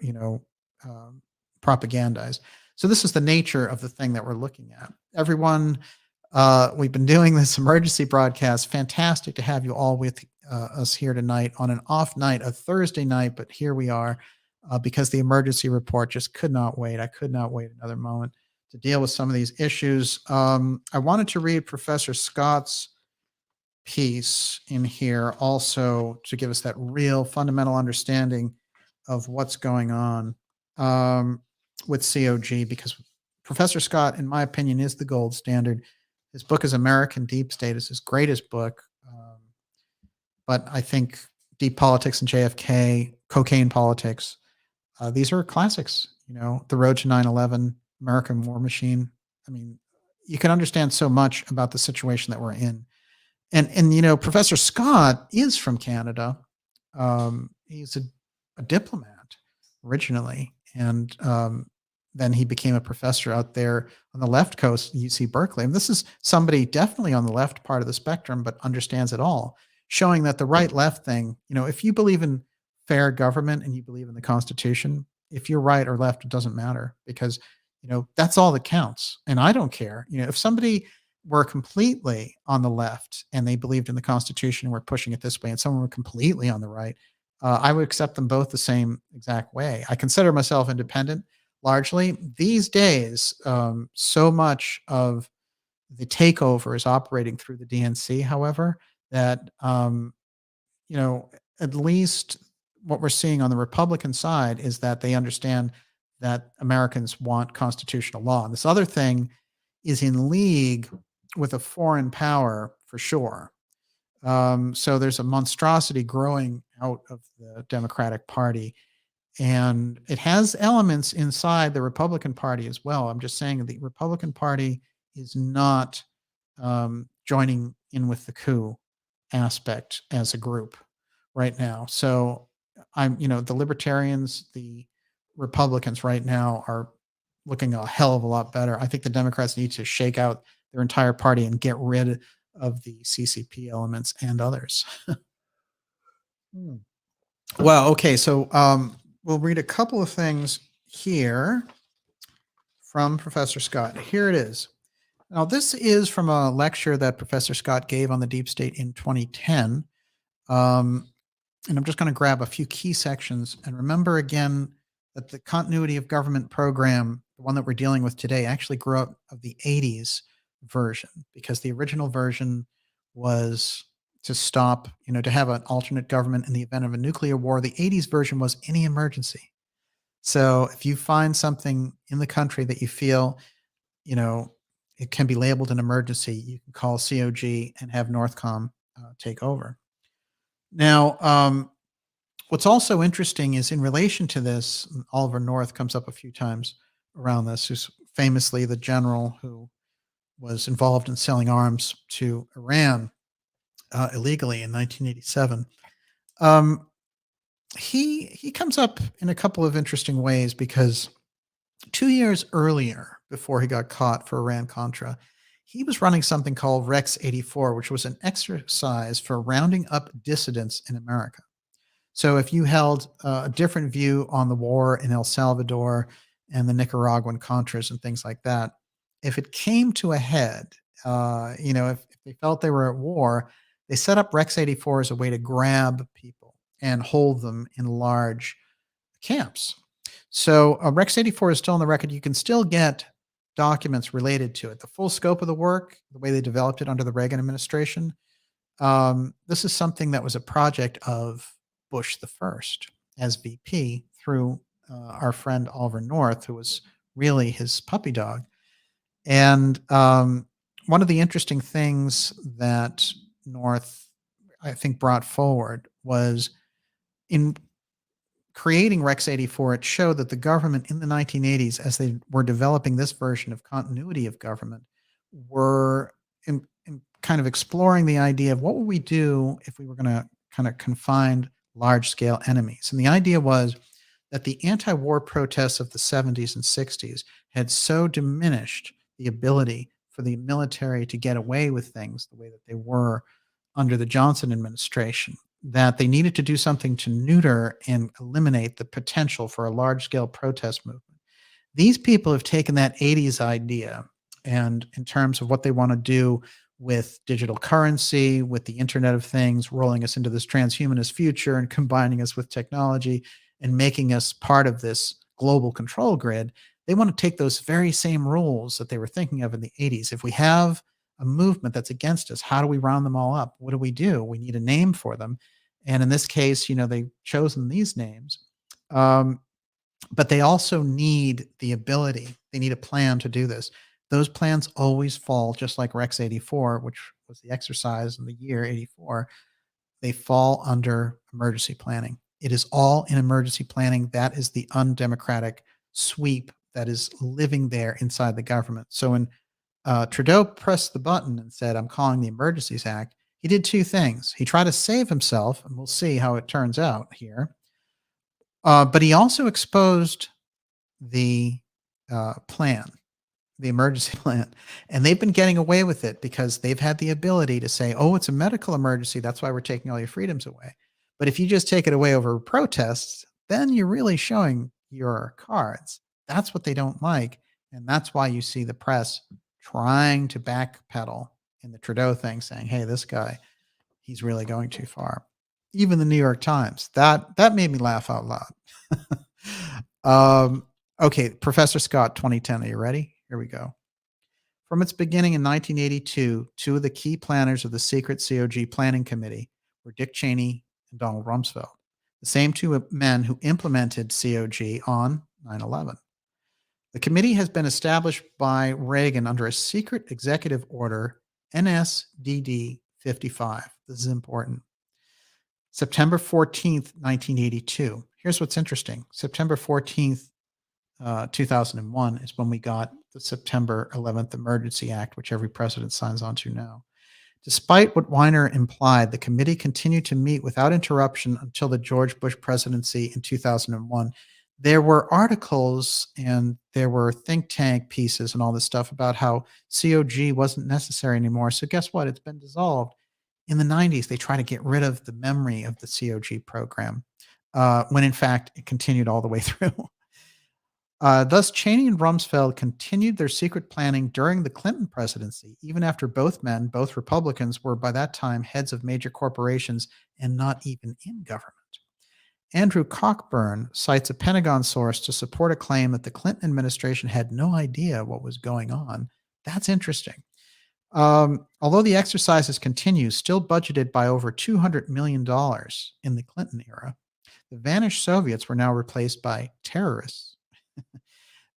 um, propagandized. So this is the nature of the thing that we're looking at. Everyone, we've been doing this emergency broadcast. Fantastic to have you all with us here tonight on an off night, a Thursday night, but here we are because the emergency report just could not wait. I could not wait another moment to deal with some of these issues. I wanted to read Professor Scott's piece in here also to give us that real fundamental understanding of what's going on with COG, because Professor Scott, in my opinion, is the gold standard. His book is American Deep State. It's his greatest book. But I think Deep Politics and JFK, Cocaine Politics, these are classics. The Road to 9/11, American War Machine. I mean, you can understand so much about the situation that we're in. And Professor Scott is from Canada. He's a diplomat originally, and then he became a professor out there on the left coast, UC Berkeley. And this is somebody definitely on the left part of the spectrum, but understands it all, showing that the right-left thing, if you believe in fair government and you believe in the Constitution, if you're right or left, it doesn't matter, because that's all that counts. And I don't care. If somebody were completely on the left and they believed in the Constitution and were pushing it this way, and someone were completely on the right, I would accept them both the same exact way. I consider myself independent largely. These days, so much of the takeover is operating through the DNC, however, that, at least what we're seeing on the Republican side is that they understand that Americans want constitutional law. And this other thing is in league with a foreign power for sure. So there's a monstrosity growing out of the Democratic Party, and it has elements inside the Republican Party as well. I'm just saying the Republican Party is not joining in with the coup aspect as a group right now. So the libertarians, the Republicans right now are looking a hell of a lot better. I think the Democrats need to shake out their entire party and get rid of the CCP elements and others. Hmm. Well, okay, so we'll read a couple of things here from Professor Scott. Here it is. Now, this is from a lecture that Professor Scott gave on the deep state in 2010. And I'm just going to grab a few key sections. And remember again that the continuity of government program, the one that we're dealing with today, actually grew out of the 80s version, because the original version was to stop, to have an alternate government in the event of a nuclear war. The 80s version was any emergency. So if you find something in the country that you feel, it can be labeled an emergency, you can call COG and have Northcom take over. Now, what's also interesting is in relation to this, Oliver North comes up a few times around this, who's famously the general who was involved in selling arms to Iran illegally in 1987. He comes up in a couple of interesting ways, because 2 years earlier, before he got caught for Iran-Contra, he was running something called Rex 84, which was an exercise for rounding up dissidents in America. So if you held a different view on the war in El Salvador and the Nicaraguan Contras and things like that, if it came to a head, if they felt they were at war, they set up Rex 84 as a way to grab people and hold them in large camps. So Rex 84 is still on the record. You can still get documents related to it. The full scope of the work, the way they developed it under the Reagan administration, this is something that was a project of Bush the First as VP through our friend Oliver North, who was really his puppy dog. And one of the interesting things that North, I think, brought forward was in creating Rex 84, it showed that the government in the 1980s, as they were developing this version of continuity of government, were in kind of exploring the idea of what would we do if we were going to kind of confine large-scale enemies. And the idea was that the anti-war protests of the 70s and 60s had so diminished the ability for the military to get away with things the way that they were under the Johnson administration, that they needed to do something to neuter and eliminate the potential for a large-scale protest movement. These people have taken that 80s idea and in terms of what they want to do with digital currency, with the Internet of Things, rolling us into this transhumanist future and combining us with technology and making us part of this global control grid. They want to take those very same rules that they were thinking of in the 80s. If we have a movement that's against us, how do we round them all up? What do? We need a name for them. And in this case, they've chosen these names. But they also need the ability, they need a plan to do this. Those plans always fall, just like Rex 84, which was the exercise in the year 84, they fall under emergency planning. It is all in emergency planning. That is the undemocratic sweep that is living there inside the government. So when Trudeau pressed the button and said, I'm calling the Emergencies Act, he did two things. He tried to save himself, and we'll see how it turns out here. But he also exposed the plan, the emergency plan, and they've been getting away with it because they've had the ability to say, oh, it's a medical emergency. That's why we're taking all your freedoms away. But if you just take it away over protests, then you're really showing your cards. That's what they don't like. And that's why you see the press trying to backpedal in the Trudeau thing, saying, hey, this guy, he's really going too far. Even the New York Times, that made me laugh out loud. Okay, Professor Scott, 2010. Are you ready? Here we go. From its beginning in 1982, two of the key planners of the secret COG planning committee were Dick Cheney and Donald Rumsfeld, the same two men who implemented COG on 9/11. The committee has been established by Reagan under a secret executive order, NSDD 55. This is important. September 14th, 1982. Here's what's interesting. September 14th, 2001 is when we got the September 11th Emergency Act, which every president signs on to now. Despite what Weiner implied, the committee continued to meet without interruption until the George Bush presidency in 2001. There were articles and there were think tank pieces and all this stuff about how COG wasn't necessary anymore. So guess what? It's been dissolved. In the 90s, they try to get rid of the memory of the COG program, when in fact it continued all the way through. Thus, Cheney and Rumsfeld continued their secret planning during the Clinton presidency, even after both men, both Republicans, were by that time heads of major corporations and not even in government. Andrew Cockburn cites a Pentagon source to support a claim that the Clinton administration had no idea what was going on. That's interesting. Although the exercises continue, still budgeted by over $200 million in the Clinton era, the vanished Soviets were now replaced by terrorists.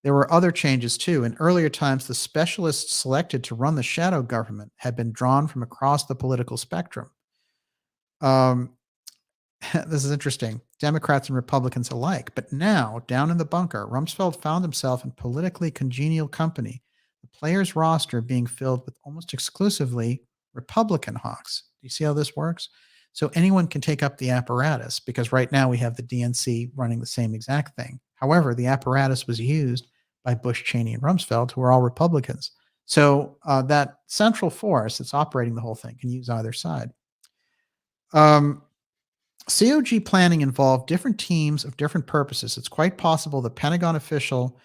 There were other changes too. In earlier times, the specialists selected to run the shadow government had been drawn from across the political spectrum. This is interesting. Democrats and Republicans alike. But now, down in the bunker, Rumsfeld found himself in politically congenial company, the players' roster being filled with almost exclusively Republican hawks. Do you see how this works? So anyone can take up the apparatus because right now we have the DNC running the same exact thing. However, the apparatus was used by Bush, Cheney, and Rumsfeld, who are all Republicans. So that central force that's operating the whole thing can use either side. COG planning involved different teams of different purposes. It's quite possible the Pentagon official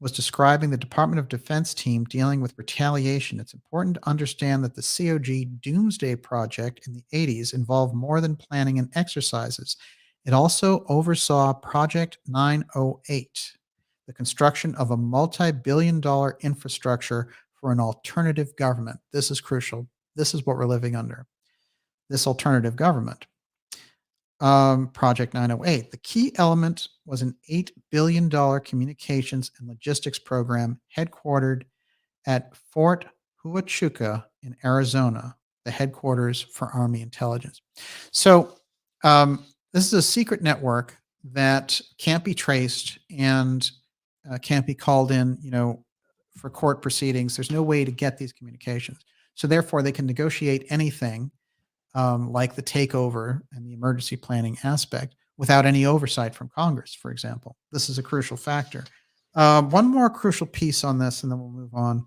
was describing the Department of Defense team dealing with retaliation. It's important to understand that the COG Doomsday Project in the 80s involved more than planning and exercises. It also oversaw Project 908, the construction of a multi-billion-dollar infrastructure for an alternative government. This is crucial. This is what we're living under, this alternative government. Project 908. The key element was an $8 billion communications and logistics program headquartered at Fort Huachuca in Arizona, the headquarters for Army intelligence. So this is a secret network that can't be traced and can't be called in, for court proceedings. There's no way to get these communications. So therefore, they can negotiate anything, like the takeover and the emergency planning aspect, without any oversight from Congress, for example. This is a crucial factor. One more crucial piece on this, and then we'll move on.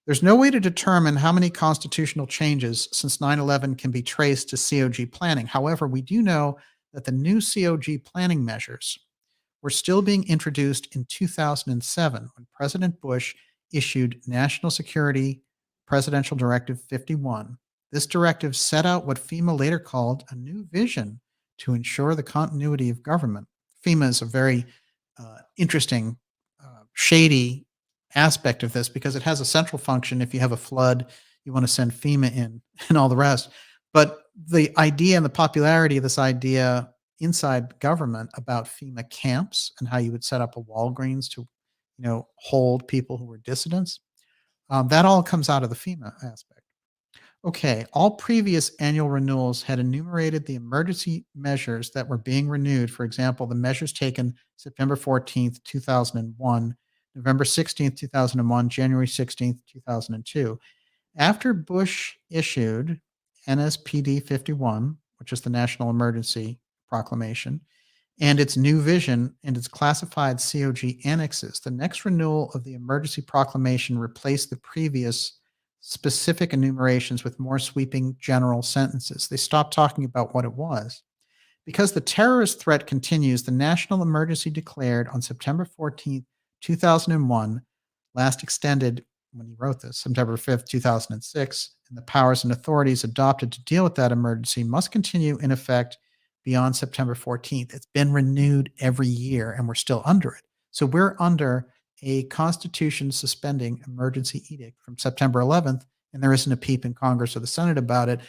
There's no way to determine how many constitutional changes since 9/11 can be traced to COG planning. However, we do know that the new COG planning measures were still being introduced in 2007 when President Bush issued National Security Presidential Directive 51. This directive set out what FEMA later called a new vision to ensure the continuity of government. FEMA is a very interesting, shady aspect of this because it has a central function. If you have a flood, you want to send FEMA in and all the rest. But the idea and the popularity of this idea inside government about FEMA camps and how you would set up a Walgreens to, hold people who were dissidents, that all comes out of the FEMA aspect. Okay, all previous annual renewals had enumerated the emergency measures that were being renewed. For example, the measures taken September 14th, 2001, November 16th, 2001, January 16th, 2002. After Bush issued NSPD 51, which is the National Emergency Proclamation, and its new vision and its classified COG annexes, the next renewal of the Emergency Proclamation replaced the previous specific enumerations with more sweeping general sentences. They stopped talking about what it was. Because the terrorist threat continues, the national emergency declared on September 14th, 2001, last extended when he wrote this, September 5th, 2006, and the powers and authorities adopted to deal with that emergency must continue in effect beyond September 14th. It's been renewed every year, and we're still under it. So we're under a Constitution suspending emergency edict from September 11th, and there isn't a peep in Congress or the Senate about it.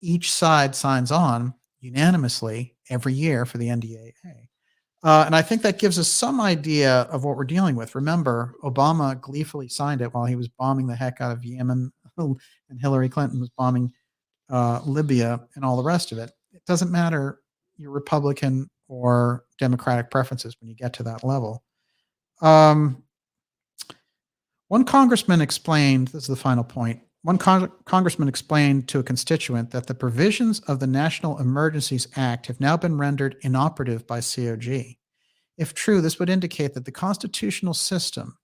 Each side signs on unanimously every year for the NDAA. And I think that gives us some idea of what we're dealing with. Remember, Obama gleefully signed it while he was bombing the heck out of Yemen, and Hillary Clinton was bombing Libya and all the rest of it. It doesn't matter your Republican or Democratic preferences when you get to that level. One congressman explained, this is the final point, one congressman explained to a constituent that the provisions of the National Emergencies Act have now been rendered inoperative by COG. If true, this would indicate that the constitutional system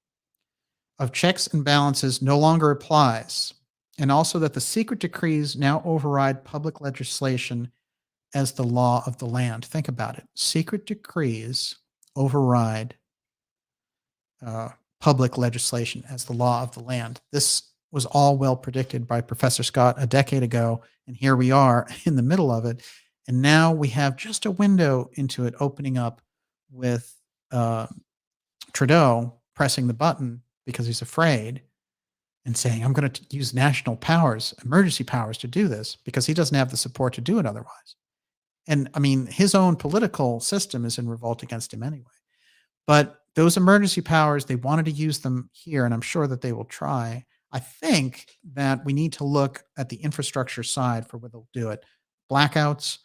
of checks and balances no longer applies, and also that the secret decrees now override public legislation as the law of the land. Think about it. Secret decrees override public legislation as the law of the land. This was all well predicted by Professor Scott a decade ago, and here we are in the middle of it. And now we have just a window into it opening up with Trudeau pressing the button because he's afraid and saying, I'm going to use national powers, emergency powers to do this because he doesn't have the support to do it otherwise. And I mean, his own political system is in revolt against him anyway. But those emergency powers, they wanted to use them here, and I'm sure that they will try. I think that we need to look at the infrastructure side for where they'll do it. Blackouts,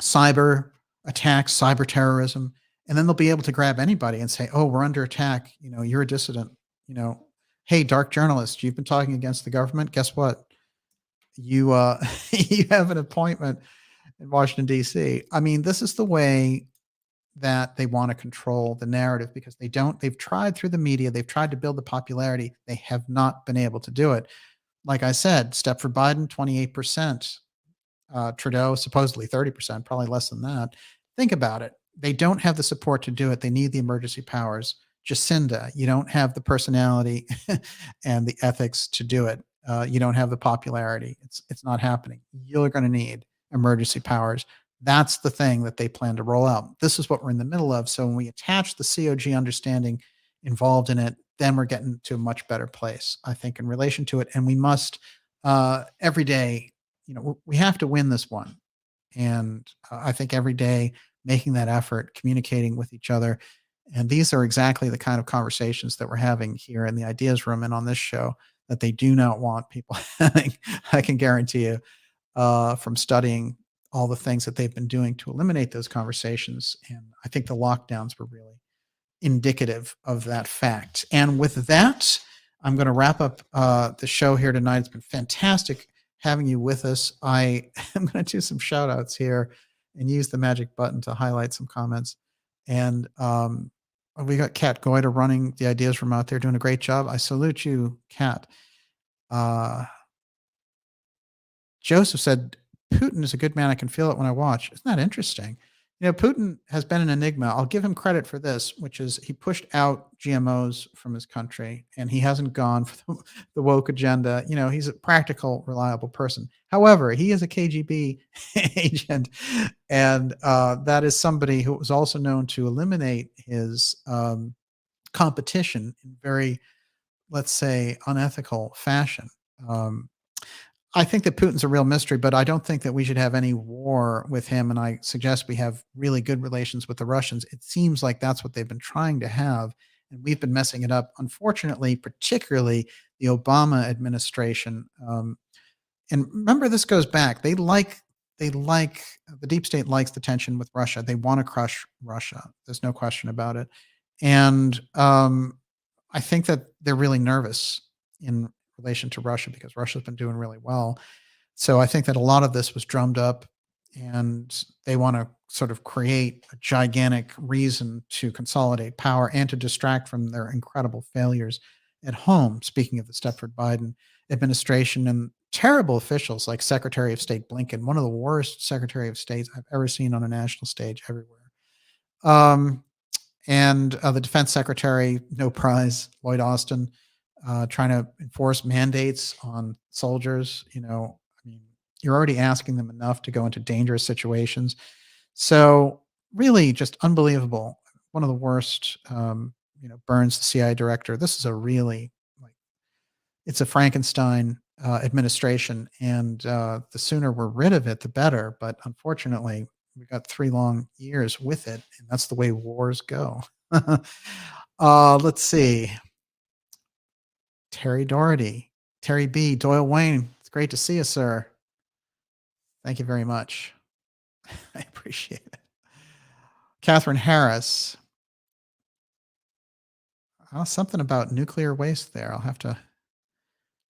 cyber attacks, cyber terrorism, and then they'll be able to grab anybody and say, oh, we're under attack. You're a dissident. Hey, dark journalist, you've been talking against the government. Guess what? You you have an appointment in Washington, D.C. I mean, this is the way that they want to control the narrative because they've tried through the media, they've tried to build the popularity. They have not been able to do it. Like I said, step for Biden, 28%. Trudeau, supposedly 30%, probably less than that. Think about it. They don't have the support to do it. They need the emergency powers. Jacinda, you don't have the personality and the ethics to do it. You don't have the popularity. It's not happening. You're going to need emergency powers. That's the thing that they plan to roll out. This is what we're in the middle of. So when we attach the COG understanding involved in it, then we're getting to a much better place, I think, in relation to it. And we must every day, we have to win this one. And I think every day making that effort, communicating with each other. And these are exactly the kind of conversations that we're having here in the Ideas Room and on this show that they do not want people having. I can guarantee you from studying all the things that they've been doing to eliminate those conversations. And I think the lockdowns were really indicative of that fact. And with that, I'm going to wrap up the show here tonight. It's been fantastic having you with us. I am going to do some shout outs here. and use the magic button to highlight some comments. And we got Kat Goiter running the ideas room out there, doing a great job. I salute you, Kat. Uh, Joseph said, Putin is a good man. I can feel it when I watch. Isn't that interesting? Putin has been an enigma. I'll give him credit for this, which is he pushed out GMOs from his country and he hasn't gone for the woke agenda. He's a practical, reliable person. However, he is a KGB agent, and that is somebody who was also known to eliminate his competition in very, let's say, unethical fashion. Um, I think that Putin's a real mystery, but I don't think that we should have any war with him. And I suggest we have really good relations with the Russians. It seems like that's what they've been trying to have, and we've been messing it up. Unfortunately, particularly the Obama administration. And remember, this goes back. They like the deep state likes the tension with Russia. They want to crush Russia. There's no question about it. And I think that they're really nervous in relation to Russia because Russia's been doing really well. So I think that a lot of this was drummed up, and they want to sort of create a gigantic reason to consolidate power and to distract from their incredible failures at home. Speaking of the Stepford Biden administration and terrible officials like Secretary of State Blinken, one of the worst Secretary of States I've ever seen on a national stage everywhere. And the defense secretary, no prize, Lloyd Austin, trying to enforce mandates on soldiers. I mean, you're already asking them enough to go into dangerous situations. So really just unbelievable. One of the worst, Burns, the CIA director. This is a really, like, it's a Frankenstein administration. And the sooner we're rid of it, the better. But unfortunately, we got 3 long years with it. And that's the way wars go. Let's see. Terry Doherty, Terry B, Doyle Wayne. It's great to see you, sir. Thank you very much. I appreciate it. Catherine Harris. Something about nuclear waste there. I'll have to.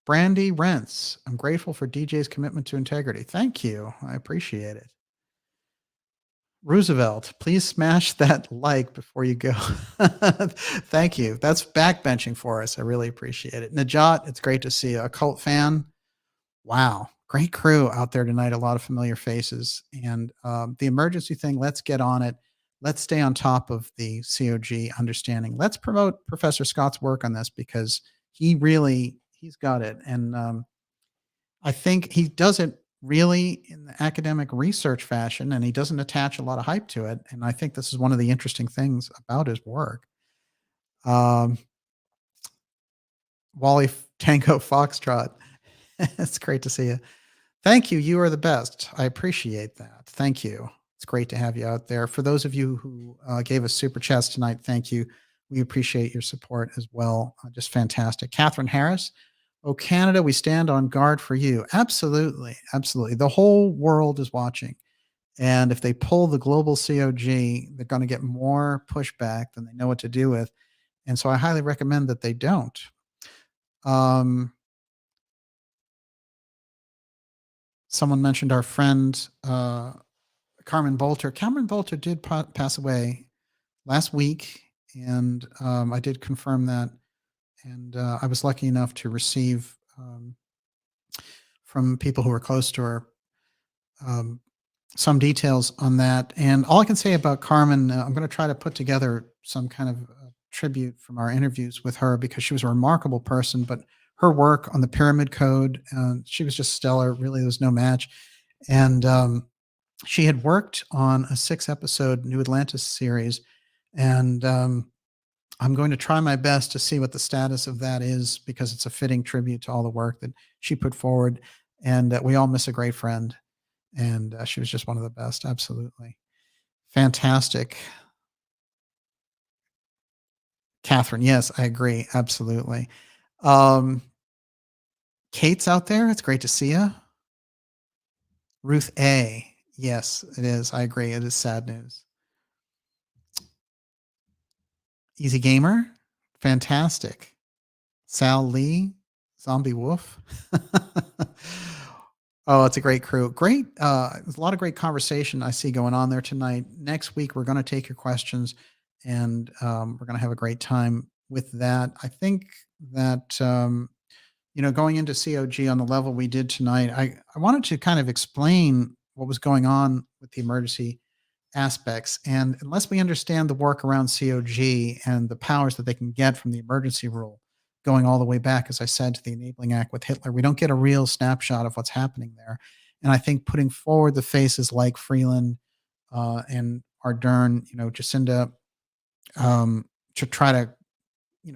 Brandy Rents. I'm grateful for DJ's commitment to integrity. Thank you. I appreciate it. Roosevelt, please smash that like before you go. Thank you. That's backbenching for us. I really appreciate it. Najat, it's great to see you. A cult fan. Wow. Great crew out there tonight. A lot of familiar faces. And the emergency thing, let's get on it. Let's stay on top of the COG understanding. Let's promote Professor Scott's work on this because he's got it. And I think he does it really in the academic research fashion, and he doesn't attach a lot of hype to it. And I think this is one of the interesting things about his work. Wally Tango Foxtrot. It's great to see you. Thank you. You are the best. I appreciate that. Thank you. It's great to have you out there. For those of you who gave us super chats tonight, thank you. We appreciate your support as well. Just fantastic. Catherine Harris. Oh, Canada, we stand on guard for you. Absolutely. Absolutely. The whole world is watching. And if they pull the global COG, they're going to get more pushback than they know what to do with. And so I highly recommend that they don't. Someone mentioned our friend, Carmen Bolter. Carmen Bolter did pass away last week. And I did confirm that. And I was lucky enough to receive from people who were close to her some details on that. And all I can say about Carmen, I'm going to try to put together some kind of tribute from our interviews with her because she was a remarkable person. But her work on the Pyramid Code, she was just stellar. Really, there was no match. And she had worked on a 6-episode New Atlantis series. And I'm going to try my best to see what the status of that is because it's a fitting tribute to all the work that she put forward. And we all miss a great friend. And she was just one of the best. Absolutely. Fantastic. Catherine. Yes, I agree. Absolutely. Kate's out there. It's great to see you. Ruth A. Yes, it is. I agree. It is sad news. Easy Gamer. Fantastic. Sal Lee. Zombie Wolf. Oh, it's a great crew. Great. There's a lot of great conversation I see going on there tonight. Next week, we're going to take your questions and we're going to have a great time with that. I think that, going into COG on the level we did tonight, I wanted to kind of explain what was going on with the emergency aspects. And unless we understand the work around COG and the powers that they can get from the emergency rule, going all the way back, as I said, to the Enabling Act with Hitler, we don't get a real snapshot of what's happening there. And I think putting forward the faces like Freeland and Ardern, Jacinda, to try to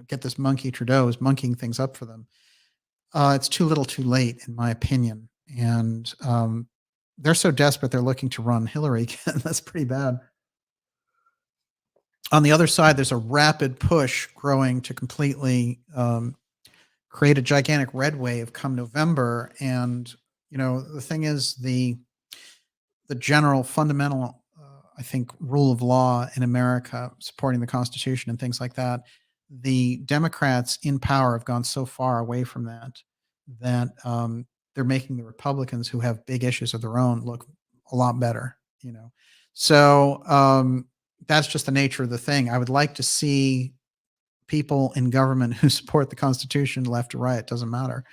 get this monkey Trudeau is monkeying things up for them. It's too little, too late, in my opinion. And they're so desperate, they're looking to run Hillary again. That's pretty bad. On the other side, there's a rapid push growing to completely create a gigantic red wave come November. And the thing is, the general fundamental, I think, rule of law in America, supporting the Constitution and things like that. The Democrats in power have gone so far away from that they're making the Republicans, who have big issues of their own, look a lot better. So that's just the nature of the thing. I would like to see people in government who support the Constitution, left or right. It doesn't matter.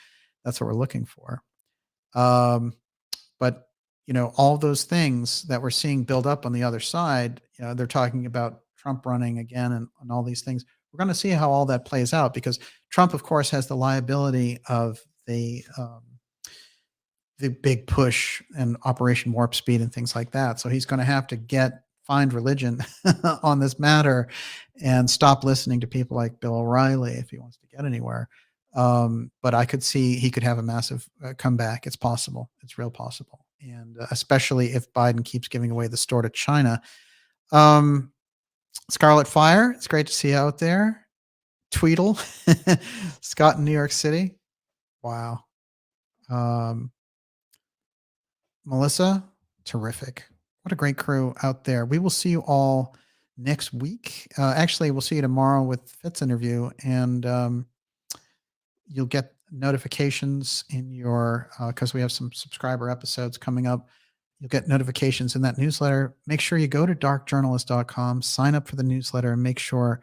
That's what we're looking for. But all those things that we're seeing build up on the other side, they're talking about Trump running again and all these things. We're going to see how all that plays out, because Trump, of course, has the liability of the big push and Operation Warp Speed and things like that. So he's going to have to find religion on this matter and stop listening to people like Bill O'Reilly if he wants to get anywhere. But I could see he could have a massive comeback. It's possible. It's real possible. And especially if Biden keeps giving away the store to China. Scarlet Fire, it's great to see you out there. Tweedle, Scott in New York City. Wow. Melissa, terrific. What a great crew out there. We will see you all next week. Actually, we'll see you tomorrow with Fitz's interview, and you'll get notifications in your, because we have some subscriber episodes coming up. You'll get notifications in that newsletter. Make sure you go to darkjournalist.com, sign up for the newsletter, and make sure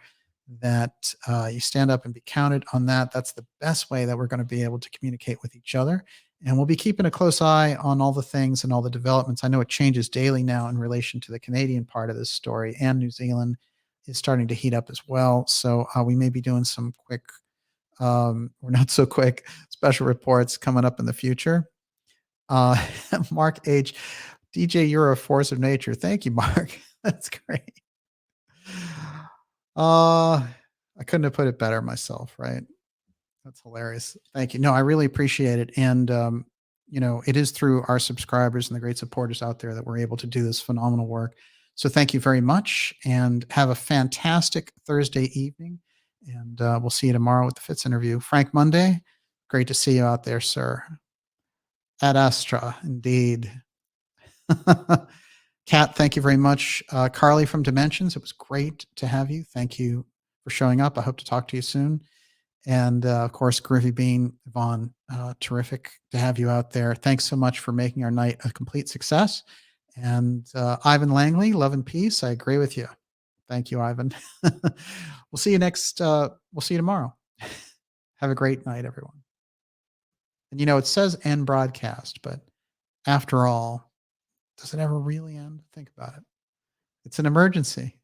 that you stand up and be counted on that. That's the best way that we're going to be able to communicate with each other. And we'll be keeping a close eye on all the things and all the developments. I know it changes daily now in relation to the Canadian part of this story, and New Zealand is starting to heat up as well. So we may be doing some quick, or not so quick, special reports coming up in the future. Mark H. DJ, you're a force of nature. Thank you, Mark. That's great. I couldn't have put it better myself, right? That's hilarious. Thank you. No, I really appreciate it. And, it is through our subscribers and the great supporters out there that we're able to do this phenomenal work. So thank you very much, and have a fantastic Thursday evening. And we'll see you tomorrow with the Fitz interview. Frank Monday, great to see you out there, sir. Ad Astra, indeed. Kat, thank you very much. Carly from Dimensions, it was great to have you. Thank you for showing up. I hope to talk to you soon. And of course, Groovy Bean, Yvonne, terrific to have you out there. Thanks so much for making our night a complete success. And Ivan Langley, love and peace. I agree with you. Thank you, Ivan. We'll see you we'll see you tomorrow. Have a great night, everyone. And it says end broadcast, but after all, does it ever really end? Think about it. It's an emergency.